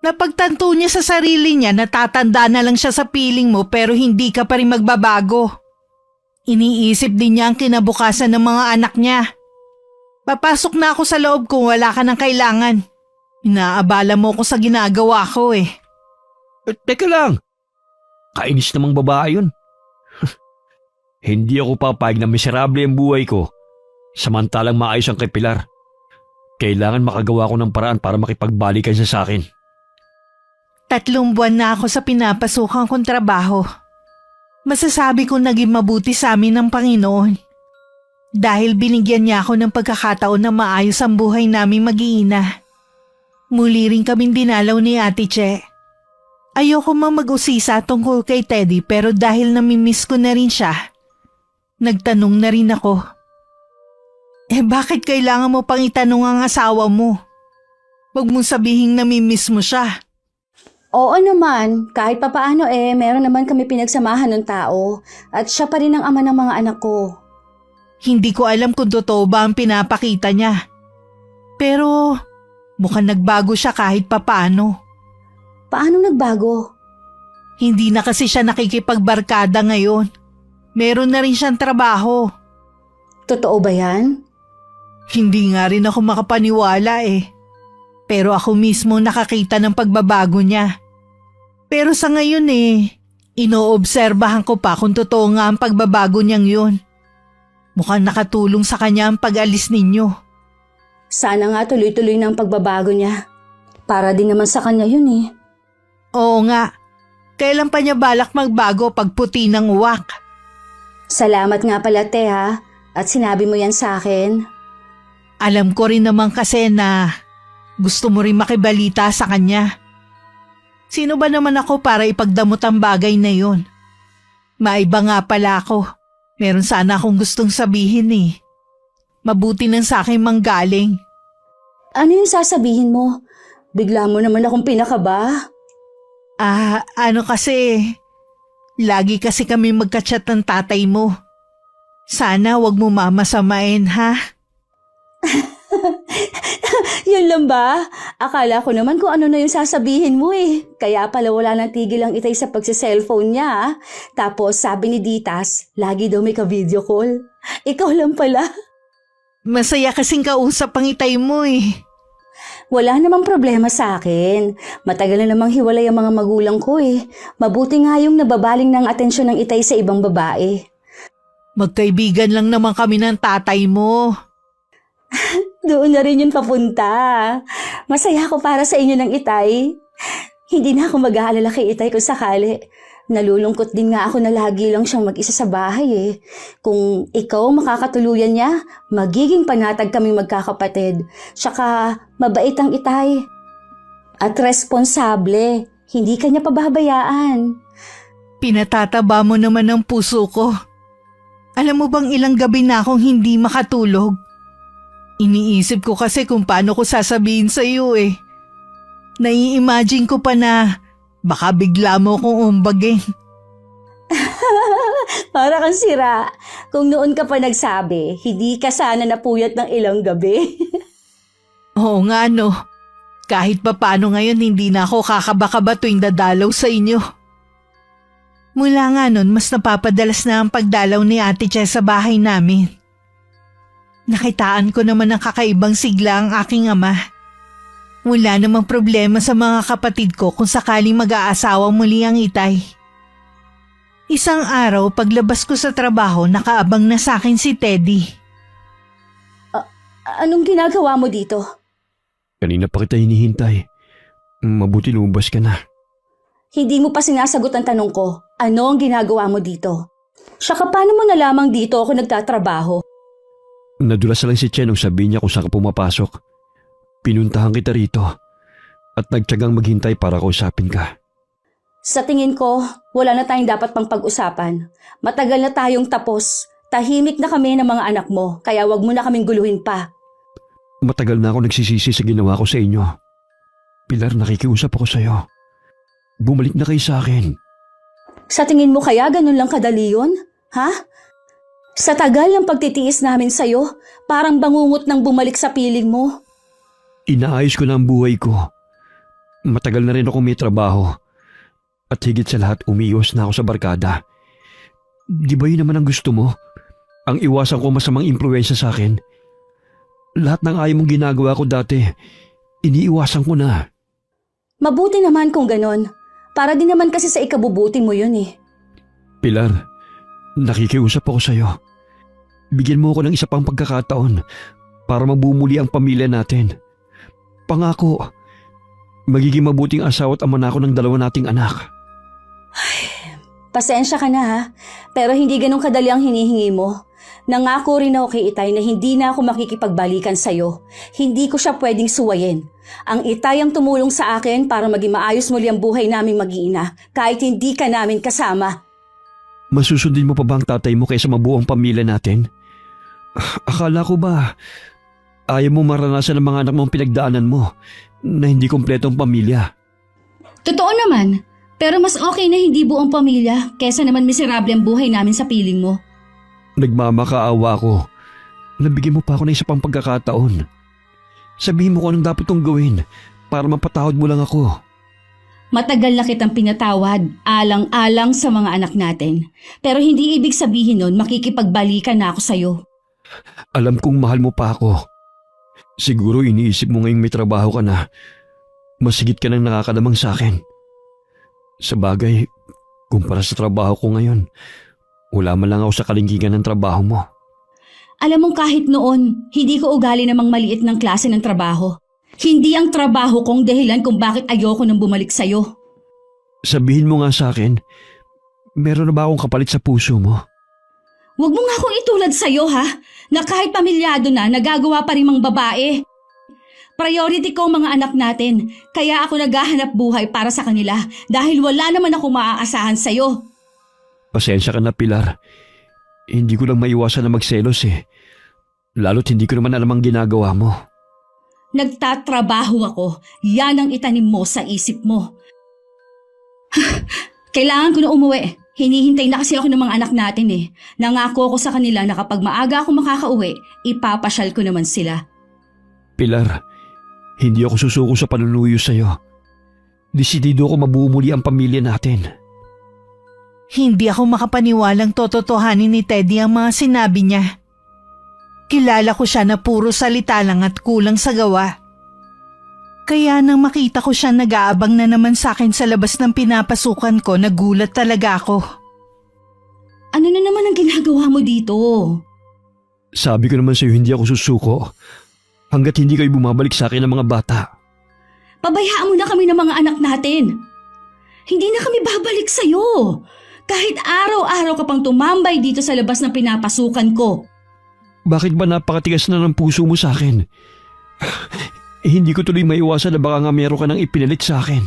Napagtanto niya sa sarili niya, natatanda na lang siya sa piling mo pero hindi ka pa rin magbabago. Iniisip din niya ang kinabukasan ng mga anak niya. Papasok na ako sa loob kung wala ka ng kailangan. Inaabala mo ko sa ginagawa ko eh. Teka lang. Kainis namang babae yun. Hindi ako papayag na miserable ang buhay ko samantalang maayos ang kay Pilar. Kailangan makagawa ko ng paraan para makipagbalikan siya sa akin. 3 buwan na ako sa pinapasukan kong trabaho. Masasabi kong naging mabuti sa amin ng Panginoon. Dahil binigyan niya ako ng pagkakataon na maayos ang buhay naming mag-iina. Muli rin kaming dinalaw ni Ate Che. Ayoko mang mag-usisa tungkol kay Teddy pero dahil namimiss ko na rin siya, nagtanong na rin ako. Bakit kailangan mo pang itanong ang asawa mo? Huwag mong sabihing namimiss mo siya. Oo naman, kahit papaano meron naman kami pinagsamahan ng tao at siya pa rin ang ama ng mga anak ko. Hindi ko alam kung totoo ba ang pinapakita niya. Pero mukhang nagbago siya kahit papaano. Paano nagbago? Hindi na kasi siya nakikipagbarkada ngayon. Meron na rin siyang trabaho. Totoo ba yan? Hindi nga rin ako makapaniwala eh. Pero ako mismo nakakita ng pagbabago niya. Pero sa ngayon inoobserbahan ko pa kung totoo nga ang pagbabago niyang yun. Mukhang nakatulong sa kanya ang pag-alis ninyo. Sana nga tuloy-tuloy ng pagbabago niya. Para din naman sa kanya yun eh. Oo nga. Kailan pa niya balak magbago pag puti ng uwak? Salamat nga pala te ha. At sinabi mo yan sa akin. Alam ko rin naman kasi na gusto mo rin makibalita sa kanya. Sino ba naman ako para ipagdamot ang bagay na yun? Maiba nga pala ako. Meron sana akong gustong sabihin eh. Mabuti nang sa akin manggaling. Ano yung sasabihin mo? Bigla mo naman akong pinakaba. Kasi, lagi kasi kami magka-chat ng tatay mo. Sana wag mo mamasamain ha? Yun lang ba? Akala ko naman kung ano na yung sasabihin mo eh. Kaya pala wala nang tigil ang itay sa pagsi-cellphone niya. Tapos sabi ni Ditas, lagi daw may ka-video call. Ikaw lang pala. Masaya kasing kausap ang itay mo eh. Wala namang problema sa akin. Matagal na namang hiwalay ang mga magulang ko eh. Mabuti nga yung nababaling ng atensyon ng itay sa ibang babae. Magkaibigan lang naman kami ng tatay mo. Doon na rin yun papunta. Masaya ako para sa inyo ng itay. Hindi na ako mag-aalala kay itay kung sakali. Nalulungkot din nga ako na lagi lang siyang mag-isa sa bahay eh. Kung ikaw makakatuluyan niya, magiging panatag kaming magkakapatid. Tsaka mabait ang itay. At responsable. Hindi ka niya pababayaan. Pinatataba mo naman ang puso ko. Alam mo bang ilang gabi na akong hindi makatulog? Iniisip ko kasi kung paano ko sasabihin sa iyo eh. Nai-imagine ko pa na baka bigla mo kong umbagin. Para kang sira. Kung noon ka pa nagsabi, hindi ka sana napuyat ng ilang gabi. Oo nga no. Kahit pa paano ngayon hindi na ako kakaba-kaba tuwing dadalaw sa inyo. Mula nga nun mas napapadalas na ang pagdalaw ni Ate Che sa bahay namin. Nakitaan ko naman ng kakaibang sigla ang aking ama. Wala namang problema sa mga kapatid ko kung sakaling mag-aasawa muli ang itay. Isang araw paglabas ko sa trabaho nakaabang na sa akin si Teddy. Anong ginagawa mo dito? Kanina pa kita hinihintay. Mabuti lumabas ka na. Hindi mo pa sinasagot ang tanong ko. Ano ang ginagawa mo dito? Saka paano mo nalamang dito ako nagtatrabaho? Nadulas lang si Chen nung sabihin niya kung saan ka pumapasok. Pinuntahan kita rito at nagtiyagang maghintay para kausapin ka. Sa tingin ko, wala na tayong dapat pang pag-usapan. Matagal na tayong tapos. Tahimik na kami ng mga anak mo, kaya wag mo na kaming guluhin pa. Matagal na ako nagsisisi sa ginawa ko sa inyo. Pilar, nakikiusap ako sa'yo. Bumalik na kayo sa akin. Sa tingin mo kaya ganun lang kadali yun? Ha? Sa tagal ng pagtitiis namin sa'yo, parang bangungot nang bumalik sa piling mo. Inaayos ko na ang buhay ko. Matagal na rin ako may trabaho. At higit sa lahat, umiiwas na ako sa barkada. Di ba yun naman ang gusto mo? Ang iwasan ko masamang impluwensya sa akin. Lahat ng ayaw mong ginagawa ko dati, iniiwasan ko na. Mabuti naman kung ganon. Para din naman kasi sa ikabubuti mo yun eh. Pilar, nakikiusap ako sa'yo. Bigyan mo ako ng isa pang pagkakataon para mabumuli ang pamilya natin. Pangako, magiging mabuting asawa at ama na ako ng 2 nating anak. Pasensya ka na ha, pero hindi ganun kadali ang hinihingi mo. Nangako rin ako kay Itay na hindi na ako makikipagbalikan sa'yo. Hindi ko siya pwedeng suwayin. Ang Itay ang tumulong sa akin para maging maayos muli ang buhay naming mag-iina kahit hindi ka namin kasama. Masusundin mo pa ba ang tatay mo kaysa mabuo ang pamilya natin? Akala ko ba ayaw mo maranasan ng mga anak mong pinagdaanan mo na hindi kompleto ang pamilya? Totoo naman, pero mas okay na hindi buong pamilya kesa naman miserable ang buhay namin sa piling mo. Nagmamakaawa ko. Nabigyan mo pa ako ng isa pang pagkakataon. Sabihin mo kung anong dapat kong gawin para mapatawad mo lang ako. Matagal na kitang pinatawad, alang-alang sa mga anak natin. Pero hindi ibig sabihin nun makikipagbalikan na ako sa'yo. Alam kong mahal mo pa ako. Siguro iniisip mo ngayong may trabaho ka na. Mas higit ka nang nakakalamang sa akin. Sa bagay, kumpara sa trabaho ko ngayon, wala man lang ako sa kalingkingan ng trabaho mo. Alam mong kahit noon, hindi ko ugali namang maliit ng klase ng trabaho. Hindi ang trabaho kong dahilan kung bakit ayoko nang bumalik sa'yo. Sabihin mo nga sa akin, meron na ba akong kapalit sa puso mo? Huwag mo nga akong itulad sa'yo ha, na kahit pamilyado na, nagagawa pa rin mang babae. Priority ko ang mga anak natin, kaya ako naghahanap buhay para sa kanila dahil wala naman ako maaasahan sa'yo. Pasensya ka na, Pilar. Hindi ko lang maiwasan na magselos eh. Lalo't hindi ko naman alam ang ginagawa mo. Nagtatrabaho ako. Yan ang itanim mo sa isip mo. Kailangan ko na umuwi. Hinihintay na kasi ako ng mga anak natin eh. Nangako ako sa kanila na kapag maaga ako makakauwi, ipapasyal ko naman sila. Pilar, hindi ako susuko sa panunuyo sa'yo. Desidido ako mabumuli ang pamilya natin. Hindi ako makapaniwalang tototohanin ni Teddy ang mga sinabi niya. Kilala ko siya na puro salita lang at kulang sa gawa. Kaya nang makita ko siya nag-aabang na naman sa akin sa labas ng pinapasukan ko, nagulat talaga ako. Ano na naman ang ginagawa mo dito? Sabi ko naman sa'yo hindi ako susuko hanggat hindi kayo bumabalik sa akin ng mga bata. Pabayaan mo na kami ng mga anak natin. Hindi na kami babalik sa'yo. Kahit araw-araw ka pang tumambay dito sa labas ng pinapasukan ko. Bakit ba napakatigas na ng puso mo sa akin? Hindi ko tuloy maiwasan na baka nga meron ka nang ipinalit sa akin.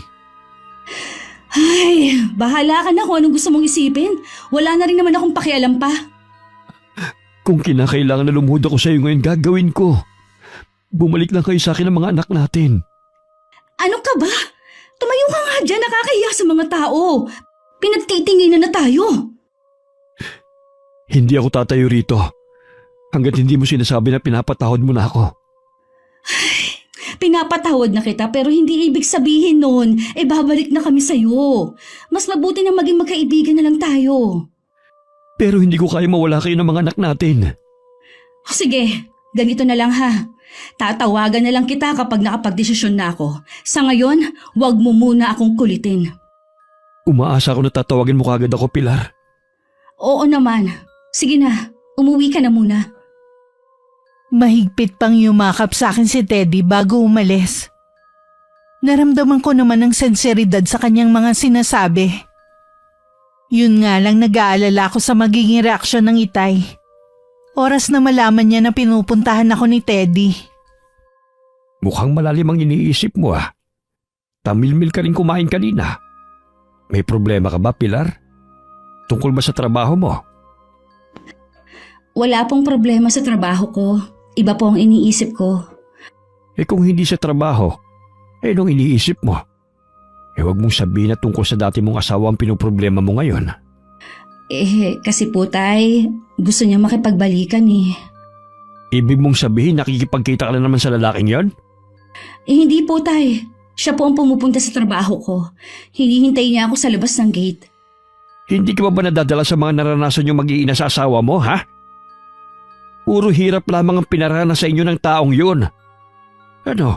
Ay, bahala ka na kung anong gusto mong isipin. Wala na rin naman akong pakialam pa. Kung kinakailangan na lumuhod ako sa iyo ngayon, gagawin ko. Bumalik lang kayo sa akin ng mga anak natin. Ano ka ba? Tumayo ka nga dyan, nakakahiya sa mga tao. Pinagtitinginan na tayo. Hindi ako tatayo rito hanggat hindi mo sinasabi na pinapatawad mo na ako. Pinapatawad na kita pero hindi ibig sabihin nun, babalik na kami sa'yo. Mas mabuti na maging magkaibigan na lang tayo. Pero hindi ko kaya mawala kayo ng mga anak natin. Sige, ganito na lang ha. Tatawagan na lang kita kapag nakapagdesisyon na ako. Sa ngayon, wag mo muna akong kulitin. Umaasa ako na tatawagin mo kagad ako, Pilar. Oo naman. Sige na, umuwi ka na muna. Mahigpit pang yumakap sa akin si Teddy bago umalis. Naramdaman ko naman ang senseridad sa kanyang mga sinasabi. Yun nga lang nag-aalala ko sa magiging reaksyon ng Itay. Oras na malaman niya na pinupuntahan ako ni Teddy. Mukhang malalim ang iniisip mo ah. Tamilmil ka rin kumain kanina. May problema ka ba, Pilar? Tungkol ba sa trabaho mo? Wala pong problema sa trabaho ko. Iba po ang iniisip ko. Kung hindi sa trabaho, nung iniisip mo? Huwag mong sabihin na tungkol sa dati mong asawa ang pinoproblema mo ngayon. Kasi po tay, gusto niya makipagbalikan eh. Ibig mong sabihin nakikipagkita ka na naman sa lalaking yon? Hindi po tay. Siya po ang pumupunta sa trabaho ko. Hinihintay niya ako sa labas ng gate. Hindi ka ba nadadala sa mga naranasan yung mag-iina sa asawa mo, ha? Puro hirap lamang ang pinaranas sa inyo ng taong yun. Ano?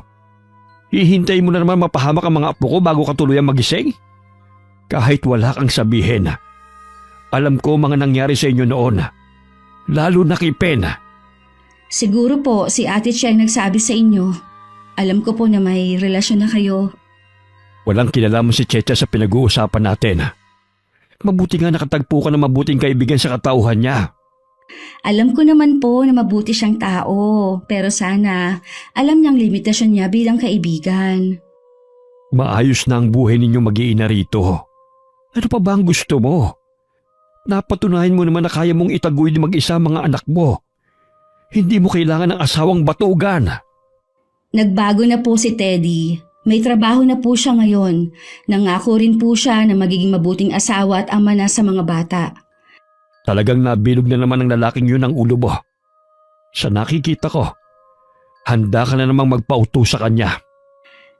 Hihintay mo na naman mapahamak ang mga apo ko bago ka tuluyang magising? Kahit wala kang sabihin, alam ko mga nangyari sa inyo noon. Lalo na kay Pen. Siguro po si ate siya ang nagsabi sa inyo. Alam ko po na may relasyon na kayo. Walang kinalaman si Checha sa pinag-uusapan natin. Mabuti nga nakatagpo ka ng mabuting kaibigan sa katauhan niya. Alam ko naman po na mabuti siyang tao, pero sana alam niyang limitasyon niya bilang kaibigan. Maayos na ang buhay ninyong mag-iina rito. Ano pa ba ang gusto mo? Napatunayan mo naman na kaya mong itaguyod mag-isa mga anak mo. Hindi mo kailangan ng asawang batugan. Nagbago na po si Teddy. May trabaho na po siya ngayon. Nangako rin po siya na magiging mabuting asawa at ama na sa mga bata. Talagang nabilog na naman ng lalaking yun ang ulo mo. Sa nakikita ko, handa ka na namang magpauto sa kanya.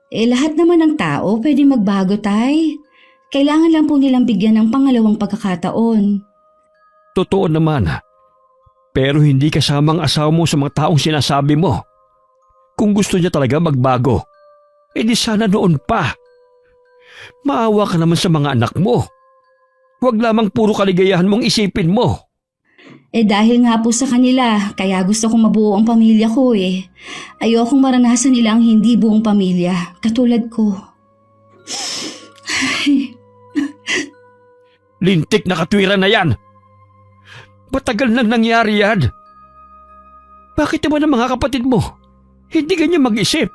Lahat naman ng tao pwede magbago, tay. Kailangan lang po nilang bigyan ng pangalawang pagkakataon. Totoo naman, pero hindi kasama ang asawa mo sa mga taong sinasabi mo. Kung gusto niya talaga magbago, di sana noon pa. Maawa ka naman sa mga anak mo. Huwag lamang puro kaligayahan mong isipin mo. Dahil nga po sa kanila, kaya gusto kong mabuo ang pamilya ko eh. Ayokong maranasan nila ang hindi buong pamilya, katulad ko. Lintik na katwiran na yan. Matagal nang nangyari yan. Bakit naman ang mga kapatid mo hindi ganyan mag-isip?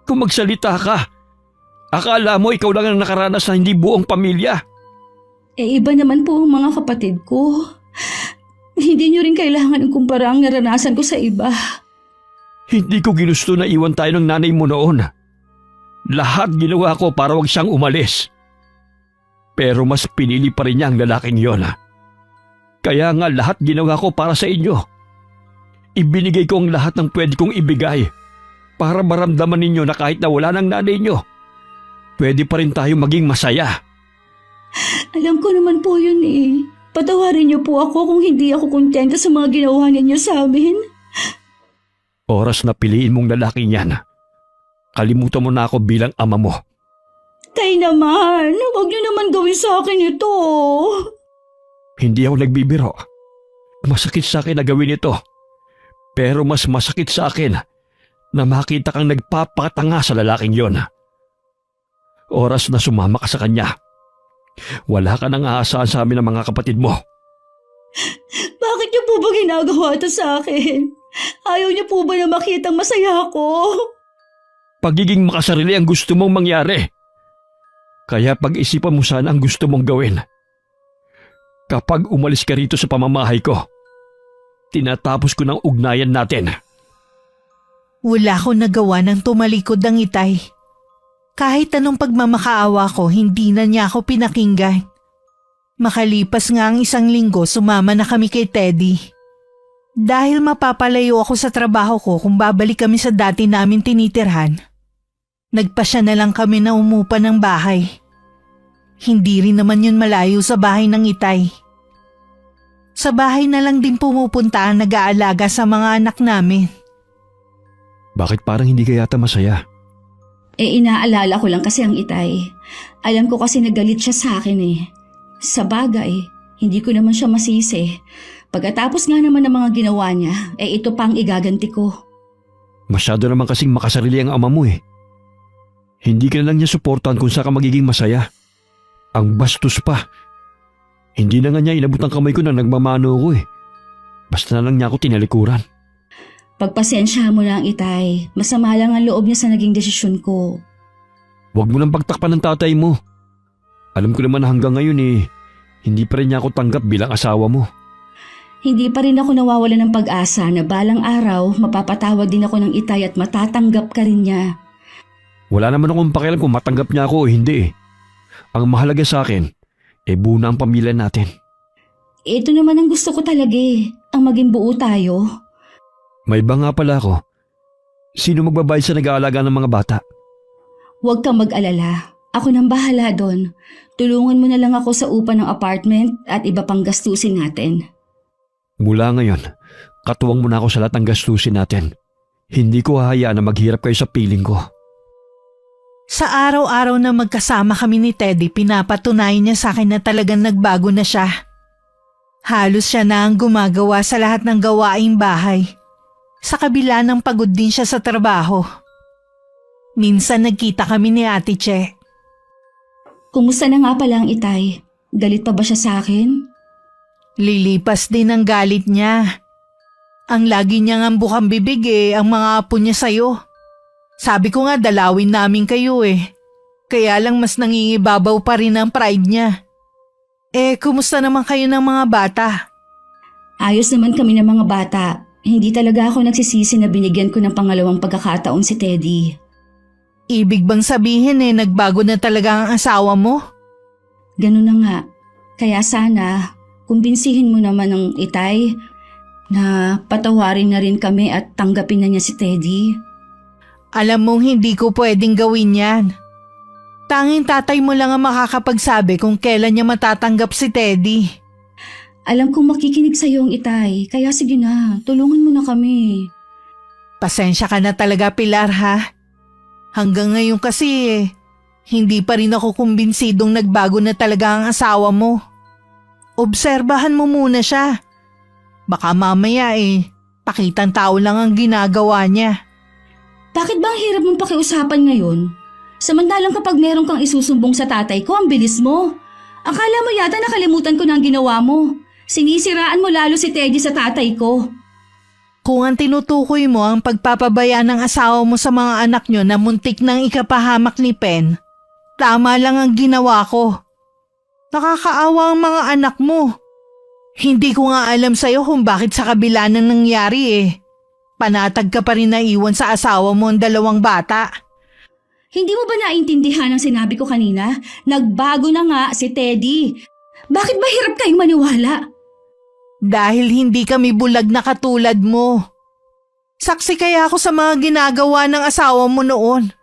Kung magsalita ka, akala mo ikaw lang ang nakaranas na hindi buong pamilya. Iba naman po ang mga kapatid ko. Hindi niyo rin kailangan ikumpara ang naranasan ko sa iba. Hindi ko ginusto na iwan tayo ng nanay mo noon. Lahat ginawa ko para wag siyang umalis. Pero mas pinili pa rin niya ang lalaking yon. Kaya nga lahat ginawa ko para sa inyo. Ibinigay ko ang lahat ng pwede kong ibigay para maramdaman ninyo na kahit na wala ng nanay niyo, pwede pa rin tayo maging masaya. Alam ko naman po yun eh. Patawarin niyo po ako kung hindi ako kontenta sa mga ginawa ninyo sa amin. Oras na piliin mong lalaking yan, kalimutan mo na ako bilang ama mo. Tay naman, huwag niyo naman gawin sa akin ito. Hindi ako nagbibiro. Masakit sa akin na gawin ito. Pero mas masakit sa akin na makita kang nagpapatanga sa lalaking yon. Oras na sumama ka sa kanya. Wala ka nang aasahan sa amin ng mga kapatid mo. Bakit niyo po ba ginagawa ito sa akin? Ayaw niyo po ba na makitang masaya ako? Pagiging makasarili ang gusto mong mangyari. Kaya pag-isipan mo sana ang gusto mong gawin. Kapag umalis ka rito sa pamamahay ko, tinatapos ko ng ugnayan natin. Wala akong nagawa ng tumalikod ng Itay. Kahit anong pagmamakaawa ko, hindi na niya ako pinakinggan. Makalipas nga ang 1 linggo, sumama na kami kay Teddy. Dahil mapapalayo ako sa trabaho ko kung babalik kami sa dati namin tinitirhan, nagpasya na lang kami na umupa ng bahay. Hindi rin naman yun malayo sa bahay ng Itay. Sa bahay na lang din pumupunta ang nag-aalaga sa mga anak namin. Bakit parang hindi ka yata masaya? Inaalala ko lang kasi ang Itay. Alam ko kasi nagalit siya sa akin eh. Sa bagay, hindi ko naman siya masisi. Pagkatapos nga naman ng mga ginawa niya, ito pa ang igaganti ko. Masyado naman kasing makasarili ang ama mo eh. Hindi ka na lang niya suportahan kung saan ka magiging masaya. Ang bastos pa. Hindi na nga niya inabot ang kamay ko na nagmamano ko eh. Basta na lang niya ako tinalikuran. Pagpasensya mo lang, Itay. Masama lang ang loob niya sa naging desisyon ko. Huwag mo nang pagtakpan ng tatay mo. Alam ko naman na hanggang ngayon hindi pa rin niya ako tanggap bilang asawa mo. Hindi pa rin ako nawawala ng pag-asa na balang araw mapapatawad din ako ng Itay at matatanggap ka rin niya. Wala naman akong pakialam kung matanggap niya ako o hindi eh. Ang mahalaga sa akin, buo na ang pamilya natin. Ito naman ang gusto ko talaga ang maging buo tayo. May iba nga pala ako. Sino magbabayad sa nag-aalaga ng mga bata? Huwag kang mag-alala. Ako nang bahala doon. Tulungan mo na lang ako sa upa ng apartment at iba pang gastusin natin. Mula ngayon, katuwang mo na ako sa lahat ng gastusin natin. Hindi ko hahayaan na maghirap kayo sa piling ko. Sa araw-araw na magkasama kami ni Teddy, pinapatunayan niya sa akin na talagang nagbago na siya. Halos siya na ang gumagawa sa lahat ng gawaing bahay. Sa kabila ng pagod din siya sa trabaho. Minsan nagkita kami ni Ate Che. Kumusta na nga pala ang Itay? Galit pa ba siya sa akin? Lilipas din ang galit niya. Ang lagi niyang ambukang bibig ang mga apo niya sa'yo. Sabi ko nga dalawin namin kayo Kaya lang mas nangingibabaw pa rin ang pride niya. Kumusta naman kayo ng mga bata? Ayos naman kami ng mga bata. Hindi talaga ako nagsisisi na binigyan ko ng pangalawang pagkakataon si Teddy. Ibig bang sabihin nagbago na talaga ang asawa mo? Ganun na nga. Kaya sana, kumbinsihin mo naman ng Itay na patawarin na rin kami at tanggapin na niya si Teddy. Alam mong hindi ko pwedeng gawin yan. Tanging tatay mo lang ang makakapagsabi kung kailan niya matatanggap si Teddy. Alam kong makikinig sa'yo ang Itay, kaya sige na, tulungan mo na kami. Pasensya ka na talaga, Pilar, ha? Hanggang ngayon kasi hindi pa rin ako kumbinsidong nagbago na talaga ang asawa mo. Obserbahan mo muna siya. Baka mamaya pakitang tao lang ang ginagawa niya. Bakit ba ang hirap mong pakiusapan ngayon? Samantalang kapag meron kang isusumbong sa tatay ko, ang bilis mo. Akala mo yata nakalimutan ko na ang ginawa mo. Sinisiraan mo lalo si Teddy sa tatay ko. Kung ang tinutukoy mo ang pagpapabaya ng asawa mo sa mga anak nyo na muntik ng ikapahamak ni Pen, tama lang ang ginawa ko. Nakakaawa ang mga anak mo. Hindi ko nga alam sa'yo kung bakit sa kabila ng nangyari panatag ka pa rin naiwan sa asawa mo ang dalawang bata. Hindi mo ba naintindihan ang sinabi ko kanina? Nagbago na nga si Teddy. Bakit ba hirap kayong maniwala? Dahil hindi kami bulag na katulad mo. Saksi kaya ako sa mga ginagawa ng asawa mo noon.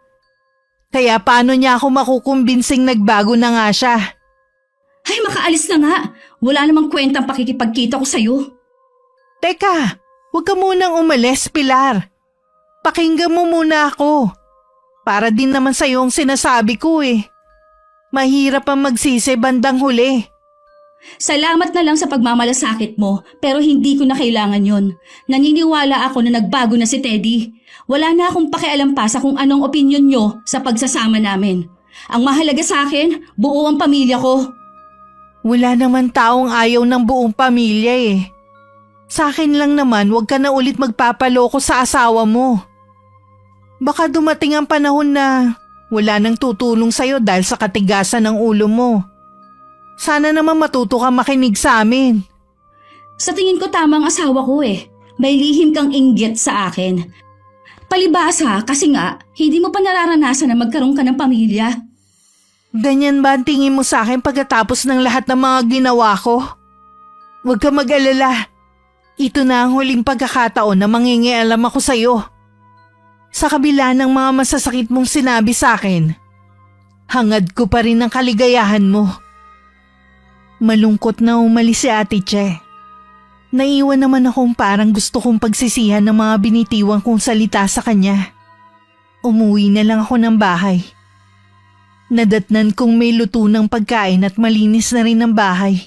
Kaya paano niya ako makukumbinsing nagbago na nga siya? Ay, makaalis na nga. Wala namang kwentang pakikipagkita ko sa'yo. Teka, huwag ka munang umalis, Pilar. Pakinggan mo muna ako. Para din naman sa'yo ang sinasabi ko Mahirap ang magsisi bandang huli. Salamat na lang sa pagmamalasakit mo, pero hindi ko na kailangan yon. Naniniwala ako na nagbago na si Teddy. Wala na akong pakialam pa sa kung anong opinyon nyo sa pagsasama namin. Ang mahalaga sa akin, buo ang pamilya ko. Wala naman taong ayaw ng buong pamilya Sa akin lang naman, huwag ka na ulit magpapaloko sa asawa mo. Baka dumating ang panahon na wala nang tutulong sa'yo dahil sa katigasan ng ulo mo. Sana naman matuto ka makinig sa amin. Sa tingin ko tama ang asawa ko May lihim kang inggit sa akin. Palibhasa kasi nga, hindi mo pa nararanasan na magkaroon ka ng pamilya. Ganyan ba ang tingin mo sa akin pagkatapos ng lahat ng mga ginawa ko? Huwag ka mag-alala. Ito na ang huling pagkakataon na mangingialam ako sa'yo. Sa kabila ng mga masasakit mong sinabi sa akin, hangad ko pa rin ang kaligayahan mo. Malungkot na umalis si Ate Che. Naiwan naman akong parang gusto kong pagsisihan ng mga binitiwang kong salita sa kanya. Umuwi na lang ako ng bahay. Nadatnan kong may luto ng pagkain at malinis na rin ang bahay.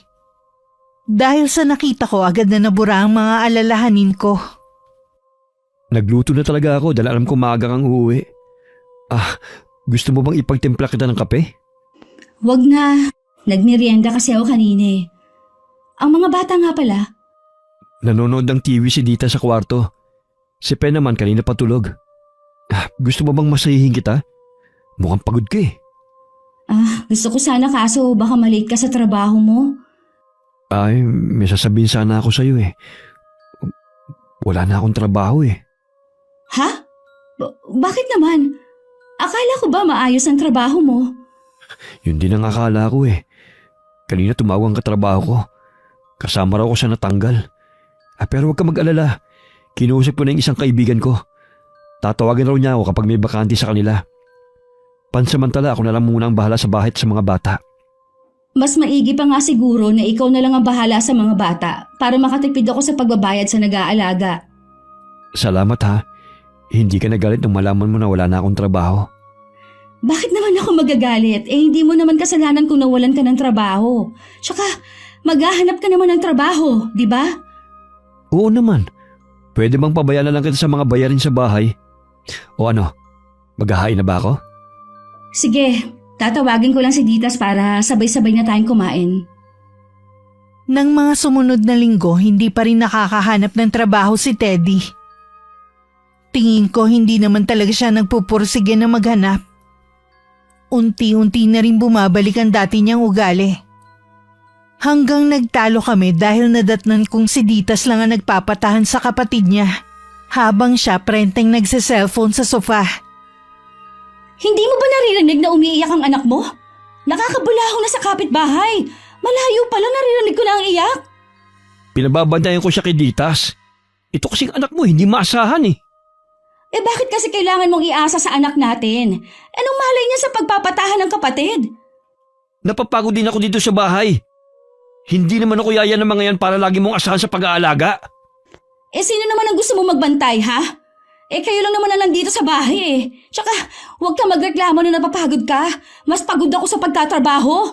Dahil sa nakita ko, agad na nabura ang mga alalahanin ko. Nagluto na talaga ako dahil alam ko maaga kang uuwi. Gusto mo bang ipagtimpla kita ng kape? Wag na. Nagmerienda kasi ako kanina eh. Ang mga bata nga pala. Nanonood ng TV si Dita sa kwarto. Si Pen naman kanina patulog. Gusto mo bang masahihin kita? Mukhang pagod ka eh. Gusto ko sana kaso baka malate ka sa trabaho mo. Ay, may sasabihin sana ako sa'yo eh. Wala na akong trabaho eh. Ha? Bakit naman? Akala ko ba maayos ang trabaho mo? Yun din ang akala ko eh. Kanina tumawag ang katrabaho ko. Kasama raw ko sa natanggal. Pero huwag ka mag-alala. Kinuusap ko na yung isang kaibigan ko. Tatawagin raw niya ako kapag may bakante sa kanila. Pansamantala ako na lang muna ang bahala sa bahay at sa mga bata. Mas maigi pa nga siguro na ikaw na lang ang bahala sa mga bata para makatipid ako sa pagbabayad sa nag-aalaga. Salamat ha. Hindi ka nagalit nung malaman mo na wala na akong trabaho. Bakit naman ako magagalit? Hindi mo naman kasalanan kung nawalan ka ng trabaho. Tsaka, maghahanap ka naman ng trabaho, di ba? Oo naman. Pwede bang pabayaan na lang kita sa mga bayarin sa bahay? O ano, maghahain na ba ako? Sige, tatawagin ko lang si Ditas para sabay-sabay na tayong kumain. Nang mga sumunod na linggo, hindi pa rin nakakahanap ng trabaho si Teddy. Tingin ko hindi naman talaga siya nagpupursige na maghanap. Unti-unti na rin bumabalik ang dati niyang ugali. Hanggang nagtalo kami dahil nadatnan kong si Ditas lang ang nagpapatahan sa kapatid niya habang siya prenteng nagse-cellphone sa sofa. Hindi mo ba naririnig na umiiyak ang anak mo? Nakakabulaho na sa kapitbahay. Malayo pala naririnig ko na ang iyak. Pinababantayan ko siya kay Ditas. Ito kasing anak mo, hindi maasahan eh. Bakit kasi kailangan mong iasa sa anak natin? Anong malay niya sa pagpapatahan ng kapatid? Napapagod din ako dito sa bahay. Hindi naman ako yaya ng mga yan para lagi mong asahan sa pag-aalaga. Sino naman ang gusto mo magbantay, ha? Kayo lang naman ang nandito sa bahay eh. Tsaka, huwag ka magreklamo na napapagod ka. Mas pagod ako sa pagtatrabaho.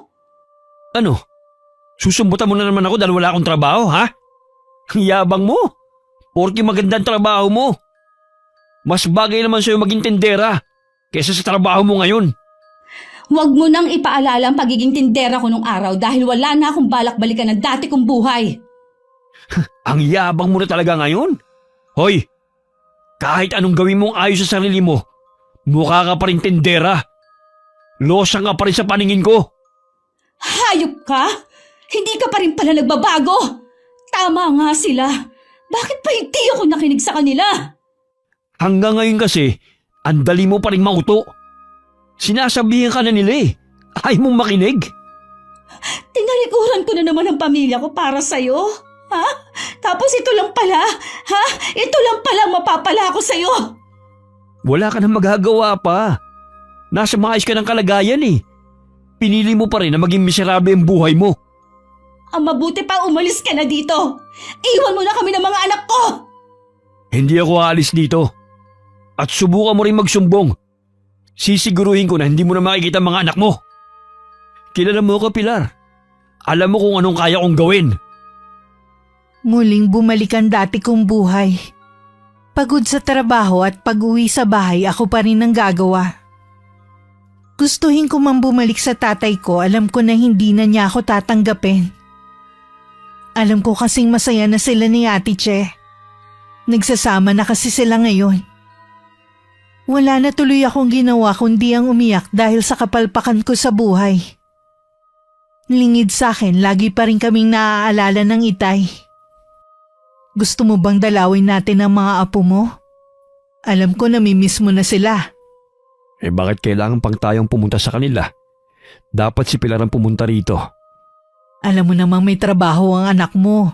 Ano? Susumbutan mo na naman ako dahil wala akong trabaho, ha? Ang yabang mo. Porke magandang trabaho mo. Mas bagay naman sa'yo maging tendera kaysa sa trabaho mo ngayon. Huwag mo nang ipaalala ang pagiging tindera ko nung araw dahil wala na akong balak-balikan ng dati kong buhay. Ang yabang mo na talaga ngayon. Hoy, kahit anong gawin mong ayos sa sarili mo, mukha ka pa rin tendera. Losa ka pa rin sa paningin ko. Hayop ka? Hindi ka pa rin pala nagbabago. Tama nga sila. Bakit pa hindi ako nakinig sa kanila? Hanggang ngayon kasi, ang dali mo pa rin mauto. Sinasabihan ka na nila eh. Ayaw mong makinig. Tinalikuran ko na naman ang pamilya ko para sa'yo. Ha? Tapos ito lang pala. Ha? Ito lang pala ang mapapala ko sa'yo. Wala ka nang magagawa pa. Nasa maayos ka ng kalagayan eh. Pinili mo pa rin na maging miserable ang buhay mo. Ang mabuti pa umalis ka na dito. Iwan mo na kami ng mga anak ko. Hindi ako aalis dito. At subukan mo rin magsumbong. Sisiguruhin ko na hindi mo na makikita ang mga anak mo. Kilala mo ko, Pilar. Alam mo kung anong kaya kong gawin. Muling bumalik ang dati kong buhay. Pagod sa trabaho at pag-uwi sa bahay ako pa rin ang gagawa. Gustuhin ko mang bumalik sa tatay ko, alam ko na hindi na niya ako tatanggapin. Alam ko kasing masaya na sila ni Ate Che. Nagsasama na kasi sila ngayon. Wala na tuloy akong ginawa kundi ang umiyak dahil sa kapalpakan ko sa buhay. Lingid sa akin, lagi pa rin kaming naaalala ng itay. Gusto mo bang dalawin natin ang mga apo mo? Alam ko namimiss mo na sila. Bakit kailangan pang tayong pumunta sa kanila? Dapat si Pilar ang pumunta rito. Alam mo namang may trabaho ang anak mo.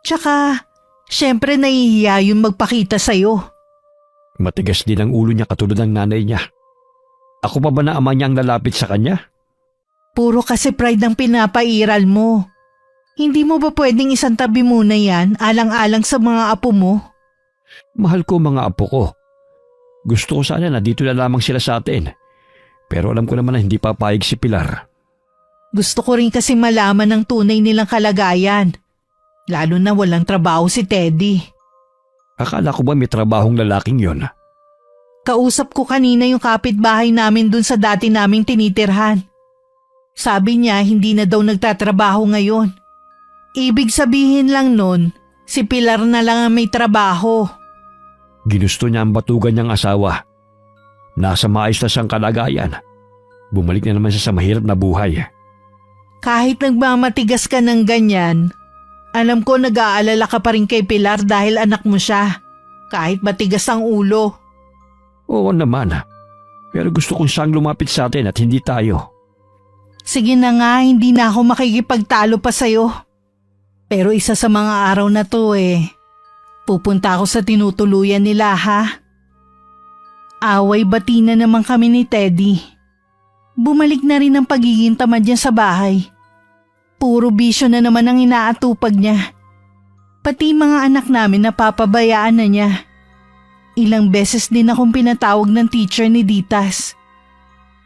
Tsaka, syempre nahihiya yun magpakita sa'yo. Matigas din ang ulo niya katulad ng nanay niya. Ako pa ba na ama niya ang lalapit sa kanya? Puro kasi pride ang pinapairal mo. Hindi mo ba pwedeng isang tabi muna yan alang-alang sa mga apo mo? Mahal ko mga apo ko. Gusto ko sana na dito na lamang sila sa atin. Pero alam ko naman na hindi papayag si Pilar. Gusto ko rin kasi malaman ang tunay nilang kalagayan. Lalo na walang trabaho si Teddy. Akala ko ba may trabahong lalaking yon? Kausap ko kanina yung kapitbahay namin dun sa dati naming tinitirhan. Sabi niya hindi na daw nagtatrabaho ngayon. Ibig sabihin lang nun, si Pilar na lang ang may trabaho. Ginusto niya ang batugan niyang asawa. Nasa maayos na siyang kalagayan. Bumalik na naman siya sa mahirap na buhay. Kahit nagmamatigas ka ng ganyan, alam ko nag-aalala ka pa rin kay Pilar dahil anak mo siya. Kahit matigas ang ulo. Oo naman. Pero gusto kong siyang lumapit sa atin at hindi tayo. Sige na nga, hindi na ako makikipagtalo pa sa'yo. Pero isa sa mga araw na to pupunta ako sa tinutuluyan nila ha. Away-bati na naman kami ni Teddy. Bumalik na rin ang pagiging tamad niya sa bahay. Puro bisyo na naman ang inaatupag niya. Pati mga anak namin napapabayaan na niya. Ilang beses din akong pinatawag ng teacher ni Ditas.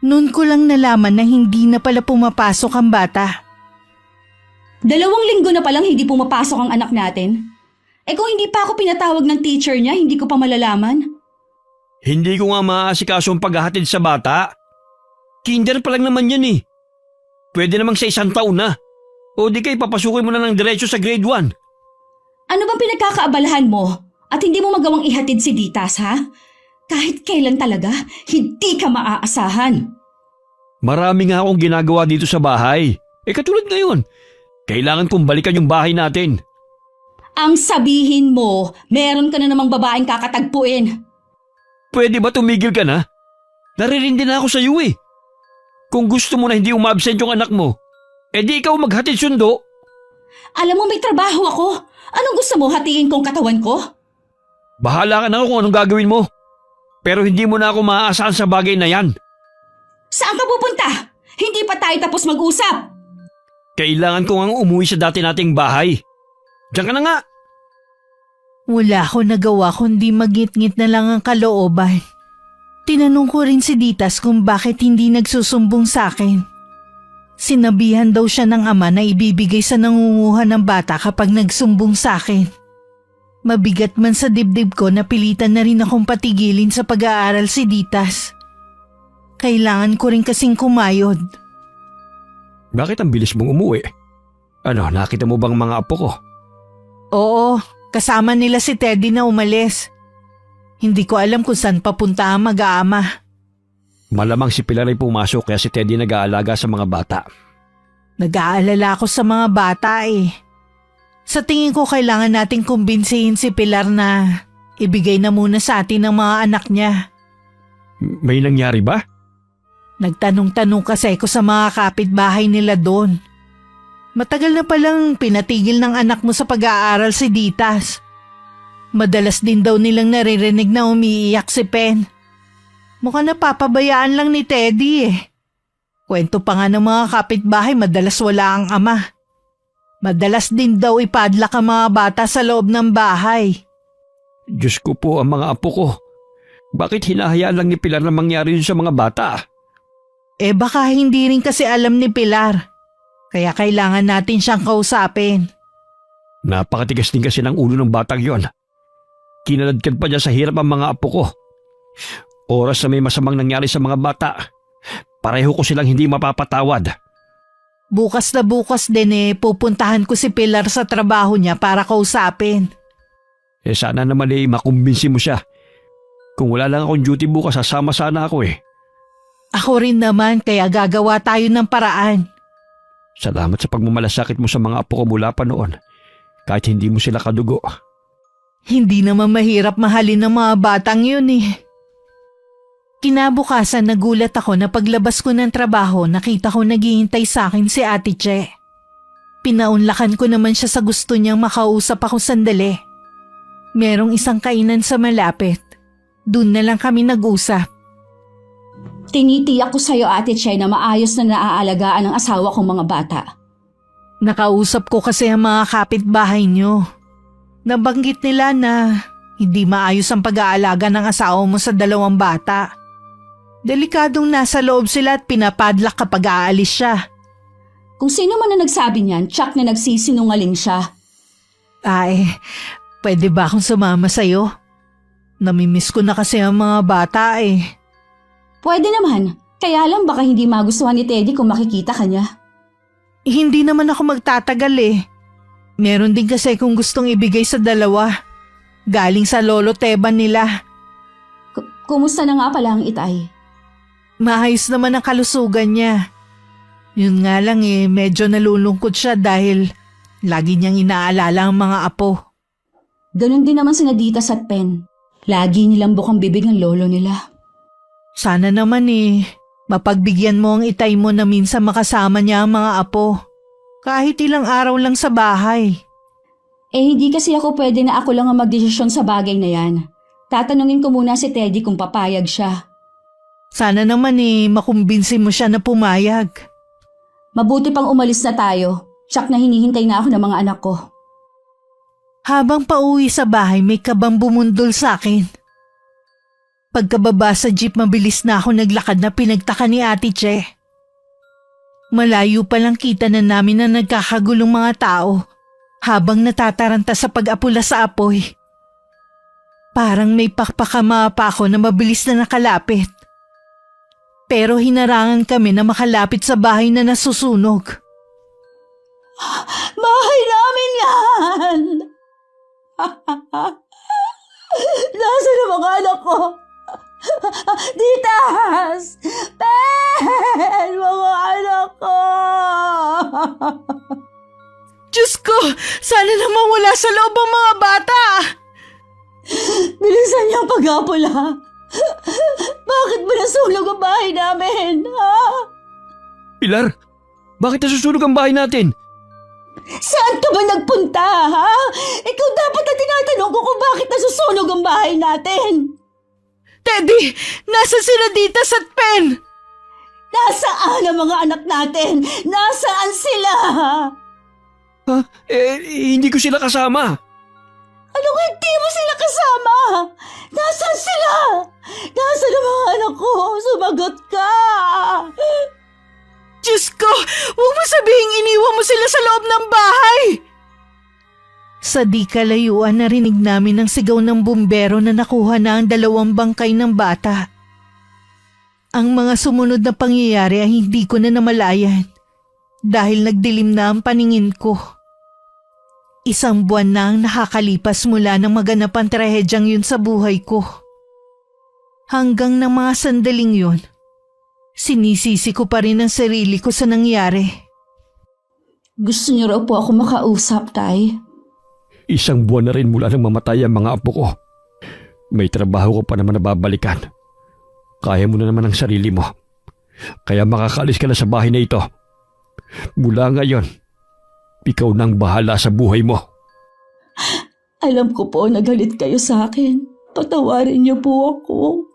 Noon ko lang nalaman na hindi na pala pumapasok ang bata. 2 linggo na palang hindi pumapasok ang anak natin. Kung hindi pa ako pinatawag ng teacher niya, hindi ko pa malalaman. Hindi ko nga maaasikaso ang paghahatid sa bata. Kinder pa lang naman yan Pwede namang sa 1 taon na. O di kay papasukin mo na ng diretso sa grade 1. Ano bang pinagkakaabalahan mo at hindi mo magawang ihatid si Ditas, ha? Kahit kailan talaga, hindi ka maaasahan. Marami nga akong ginagawa dito sa bahay. Katulad ngayon, kailangan kong balikan yung bahay natin. Ang sabihin mo, meron ka na namang babaeng kakatagpuin. Pwede ba tumigil ka na? Naririndi na ako sa iyo Kung gusto mo na hindi umabsent yung anak mo, di ikaw maghatid sundo. Alam mo may trabaho ako. Anong gusto mo, hatiin kong katawan ko? Bahala ka na kung anong gagawin mo. Pero hindi mo na ako maaasahan sa bagay na yan. Saan ka pupunta? Hindi pa tayo tapos mag-usap. Kailangan ko ngang umuwi sa dati nating bahay. Diyan ka na nga. Wala ko nagawa kundi magngit-ngit na lang ang kalooban. Tinanong ko rin si Ditas kung bakit hindi nagsusumbong sa akin. Sinabihan daw siya ng ama na ibibigay sa nangunguha ng bata kapag nagsumbong sa akin. Mabigat man sa dibdib ko, napilitan na rin akong patigilin sa pag-aaral si Ditas. Kailangan ko rin kasing kumayod. Bakit ang bilis mong umuwi? Nakita mo bang mga apo ko? Oo, kasama nila si Teddy na umalis. Hindi ko alam kung saan papunta ang mag-aama. Malamang si Pilar ay pumasok kaya si Teddy nag-aalaga sa mga bata. Nag-aalala ako sa mga bata Sa tingin ko kailangan nating kumbinsihin si Pilar na ibigay na muna sa atin ang mga anak niya. May nangyari ba? Nagtanong-tanong kasi ako sa mga kapitbahay nila doon. Matagal na palang pinatigil ng anak mo sa pag-aaral si Ditas. Madalas din daw nilang naririnig na umiiyak si Pen. Mukhang napapabayaan lang ni Teddy Kwento pa nga ng mga kapitbahay madalas wala ang ama. Madalas din daw ipadlak ang mga bata sa loob ng bahay. Diyos ko po ang mga apo ko. Bakit hinahayaan lang ni Pilar na mangyari yun sa mga bata? Baka hindi rin kasi alam ni Pilar. Kaya kailangan natin siyang kausapin. Napakatigas din kasi ng ulo ng batang yon. Kinaladkad pa niya sa hirap ang mga apo ko. Oras na may masamang nangyari sa mga bata, pareho ko silang hindi mapapatawad. Bukas na bukas din pupuntahan ko si Pilar sa trabaho niya para kausapin. Sana naman makumbinsi mo siya. Kung wala lang akong duty bukas, sasama sana ako Ako rin naman, kaya gagawa tayo ng paraan. Salamat sa pagmamalasakit mo sa mga apo ko mula pa noon, kahit hindi mo sila kadugo. Hindi naman mahirap mahalin ng mga batang yun Kinabukasan nagulat ako na paglabas ko ng trabaho nakita ko naghihintay sa akin si Ate Che. Pinaunlakan ko naman siya sa gusto niyang makausap ako sandali. Merong isang kainan sa malapit. Doon na lang kami nag-usap. Tinitiyak ko sa'yo, Ate Che, na maayos na naaalagaan ang asawa kong mga bata. Nakausap ko kasi ang mga kapitbahay niyo. Nabanggit nila na hindi maayos ang pag-aalaga ng asawa mo sa 2 bata. Delikadong nasa loob sila at pinapadlak kapag aalis siya. Kung sino man na nagsabi niyan, tsak na nagsisinungaling siya. Pwede ba akong sumama sa'yo? Namimiss ko na kasi ang mga bata eh. Pwede naman. Kaya lang baka hindi magustuhan ni Teddy kung makikita ka niya. Hindi naman ako magtatagal eh. Meron din kasi kung gustong ibigay sa dalawa. Galing sa lolo Teban nila. Kumusta na nga pala ang itay? Maayos naman ang kalusugan niya. Yun nga lang eh, medyo nalulungkot siya dahil lagi niyang inaalala ang mga apo. Ganon din naman sina Ditas at Pen. Lagi nilang bukang bibig ang lolo nila. Sana naman eh, mapagbigyan mo ang itay mo na minsan makasama niya ang mga apo. Kahit ilang araw lang sa bahay. Hindi kasi ako pwede na ako lang ang magdesisyon sa bagay na yan. Tatanungin ko muna si Teddy kung papayag siya. Sana naman eh, makumbinsi mo siya na pumayag. Mabuti pang umalis na tayo. Tsak na hinihintay na ako ng mga anak ko. Habang pauwi sa bahay, may kabang bumundol sa akin. Pagkababa sa jeep, mabilis na ako naglakad na pinagtaka ni Ate Che. Malayo pa lang kita na namin na nagkakagulong mga tao habang natataranta sa pag-apula sa apoy. Parang may pakpakama pa ako na mabilis na nakalapit. Pero hinarangan kami na makalapit sa bahay na nasusunog. Bahay namin yan! Nasaan ang mga anak ko? Ditas! Pen! Mga anak ko! Diyos ko! Sana naman wala sa loob ang mga bata! Bilisan niyo ang pag-apula. Bakit ba nasunog ang bahay namin? Ha? Pilar, bakit nasusunog ang bahay natin? Saan ka ba nagpunta, ha? Ikaw dapat na tinatanong ko kung bakit nasusunog ang bahay natin. Teddy! Nasa sila Ditas at Pen? Nasaan ang mga anak natin? Nasaan sila? Ha? Hindi ko sila kasama. Anong hindi mo sila kasama? Nasaan sila? Nasaan ang mga anak ko? Sumagot ka! Diyos ko! Huwag mo sabihing iniwan mo sila sa loob ng bahay! Sa di kalayuan narinig namin ang sigaw ng bumbero na nakuha na ang 2 bangkay ng bata. Ang mga sumunod na pangyayari ay hindi ko na namalayan dahil nagdilim na ang paningin ko. 1 buwan na ang nakakalipas mula nang maganap ang trahedyang yun sa buhay ko. Hanggang ng mga sandaling yun, sinisisi ko pa rin ang sarili ko sa nangyari. Gusto niyo raw po ako makausap, Tay? 1 buwan na rin mula nang mamatay ang mga apo ko. May trabaho ko pa naman na babalikan. Kaya mo na naman ang sarili mo. Kaya makakaalis ka na sa bahay na ito. Mula ngayon, ikaw nang bahala sa buhay mo. Alam ko po na galit kayo sa akin. Patawarin niyo po ako.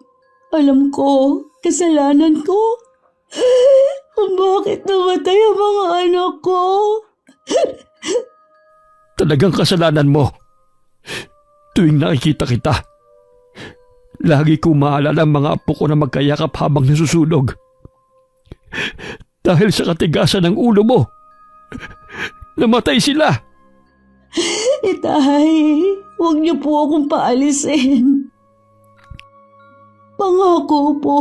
Alam ko, kasalanan ko. Kung bakit namatay ang mga anak ko. Talagang kasalanan mo. Tuwing nakikita kita, lagi ko maalala ang mga apo ko na magkayakap habang nasusunog. Dahil sa katigasan ng ulo mo, namatay sila. Itay, huwag niyo po akong paalisin. Pangako po,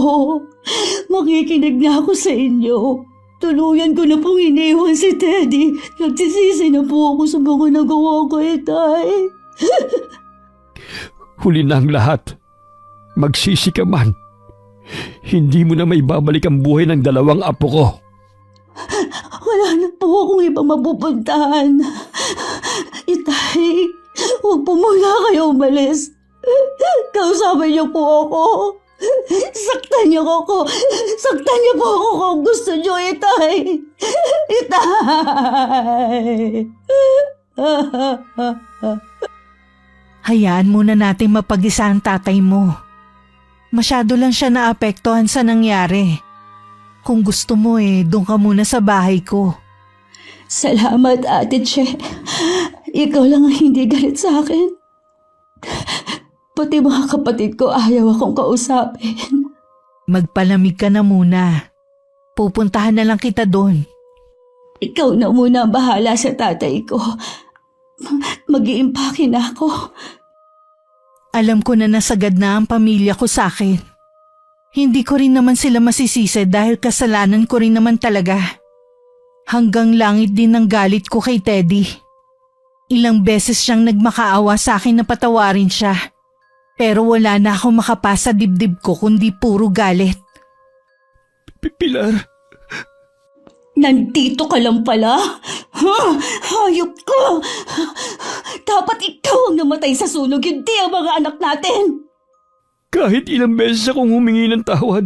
makikinig na ako sa inyo. Tuluyan ko na pong iniwan si Teddy. Nagsisisi na po ako sa mga nagawa ko, Itay. Huli na ang lahat. Magsisi ka man. Hindi mo na may babalik ang buhay ng 2 apo ko. Wala na po akong ibang mapupuntahan. Itay, huwag po muna kayo umalis. Kausapin niyo po ako. Saktan niyo ako. Saktan niyo po ako kung gusto niyo, Itay. Itay. Hayaan muna natin mapag-isa ang tatay mo. Masyado lang siya naapektuhan sa nangyari. Kung gusto mo doon ka muna sa bahay ko. Salamat, Ate Che. Ikaw lang ang hindi galit sa akin. Pati mga kapatid ko ayaw akong kausapin. Magpalamig ka na muna. Pupuntahan na lang kita doon. Ikaw na muna ang bahala sa tatay ko. Mag-iimpake na ako. Alam ko na nasagad na ang pamilya ko sa akin. Hindi ko rin naman sila masisisi dahil kasalanan ko rin naman talaga. Hanggang langit din ang galit ko kay Teddy. Ilang beses siyang nagmakaawa sa akin na patawarin siya. Pero wala na ako makapasa dibdib ko kundi puro galit. Pilar, Nandito ka lang pala? Ha? Hayop ko! Dapat ikaw ang namatay sa sunog, hindi ang mga anak natin! kahit ilang beses akong humingi ng tawad,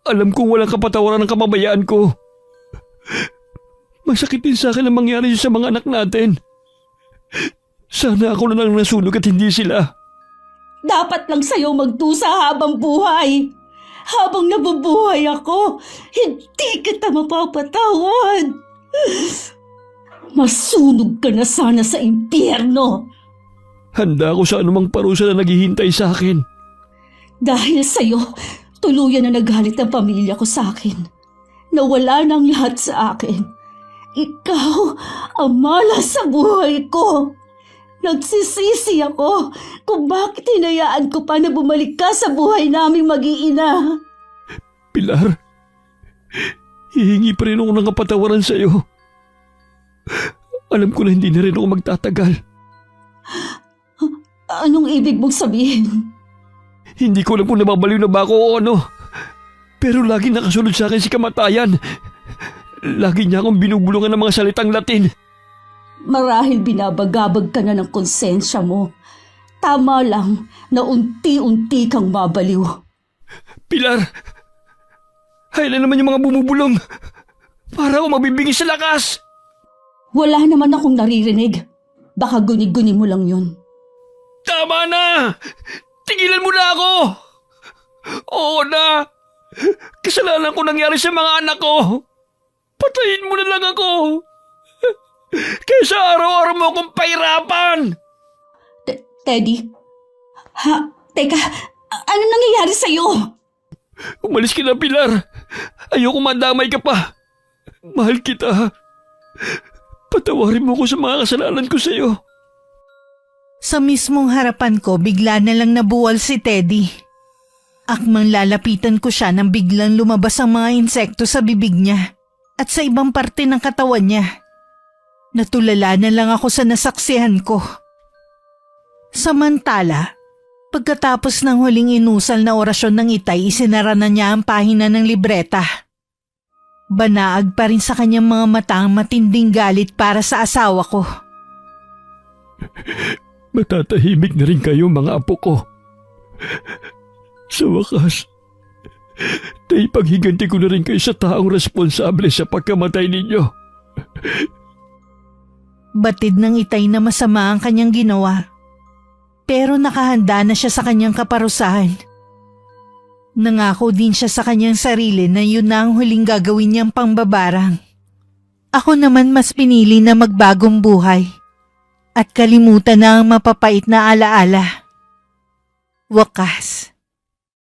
alam kong walang kapatawaran ng kapabayaan ko. Masakit din sa akin ang mangyari sa mga anak natin. Sana ako na lang nasunog at hindi sila. Dapat lang sa'yo magdusa habang buhay. Habang nabubuhay ako, hindi kita mapapatawad. Masunog ka na sana sa impyerno. Handa ako sa anumang parusa na naghihintay sa akin. Dahil sa'yo, tuluyan na nagalit ang pamilya ko sa akin. Nawala ng lahat sa akin. Ikaw ang malas sa buhay ko. Nagsisisi ako kung bakit hinayaan ko pa na bumalik ka sa buhay naming mag-iina. Pilar, hihingi pa rin ako ng kapatawaran sa iyo. Alam ko na hindi na rin ako magtatagal. Anong ibig mong sabihin? Hindi ko alam kung nababaliw na ba ako o ano. Pero lagi nakasunod sa akin si kamatayan. Lagi niya akong binubulungan ng mga salitang Latin. Marahil binabagabag ka na ng konsensya mo. Tama lang na unti-unti kang mabaliw. Pilar, hayaan naman yung mga bumubulong. Para ako mabibigis sa lakas. Wala naman akong naririnig. Baka guni-guni mo lang yun. Tama na! Tigilan mo na ako! Oo na! Kasalanan ko nangyari sa mga anak ko. Patayin mo na lang ako. Kaysa araw-araw mo akong pahirapan. Teddy? Ha? Teka, ano nangyayari sa'yo? Umalis ka na, Pilar. Ayoko madamay ka pa. Mahal kita. Patawarin mo ko sa mga kasalanan ko sa'yo. Sa mismong harapan ko, bigla na lang nabuwal si Teddy. Akmang lalapitan ko siya nang biglang lumabas ang mga insekto sa bibig niya at sa ibang parte ng katawan niya. Natulala na lang ako sa nasaksihan ko. Samantala, pagkatapos ng huling inusal na orasyon ng Itay, isinara na niya ang pahina ng libreta. Banaag pa rin sa kanyang mga mata ang matinding galit para sa asawa ko. Matatahimik na rin kayo, mga apo ko. Sa wakas, naipaghiganti ko na rin kayo sa taong responsable sa pagkamatay ninyo. Batid ng Itay na masama ang kanyang ginawa. Pero nakahanda na siya sa kanyang kaparusahan. Nangako din siya sa kanyang sarili na yun na ang huling gagawin niyang pangbabarang. Ako naman mas pinili na magbagong buhay at kalimutan na ang mapapait na alaala. Wakas,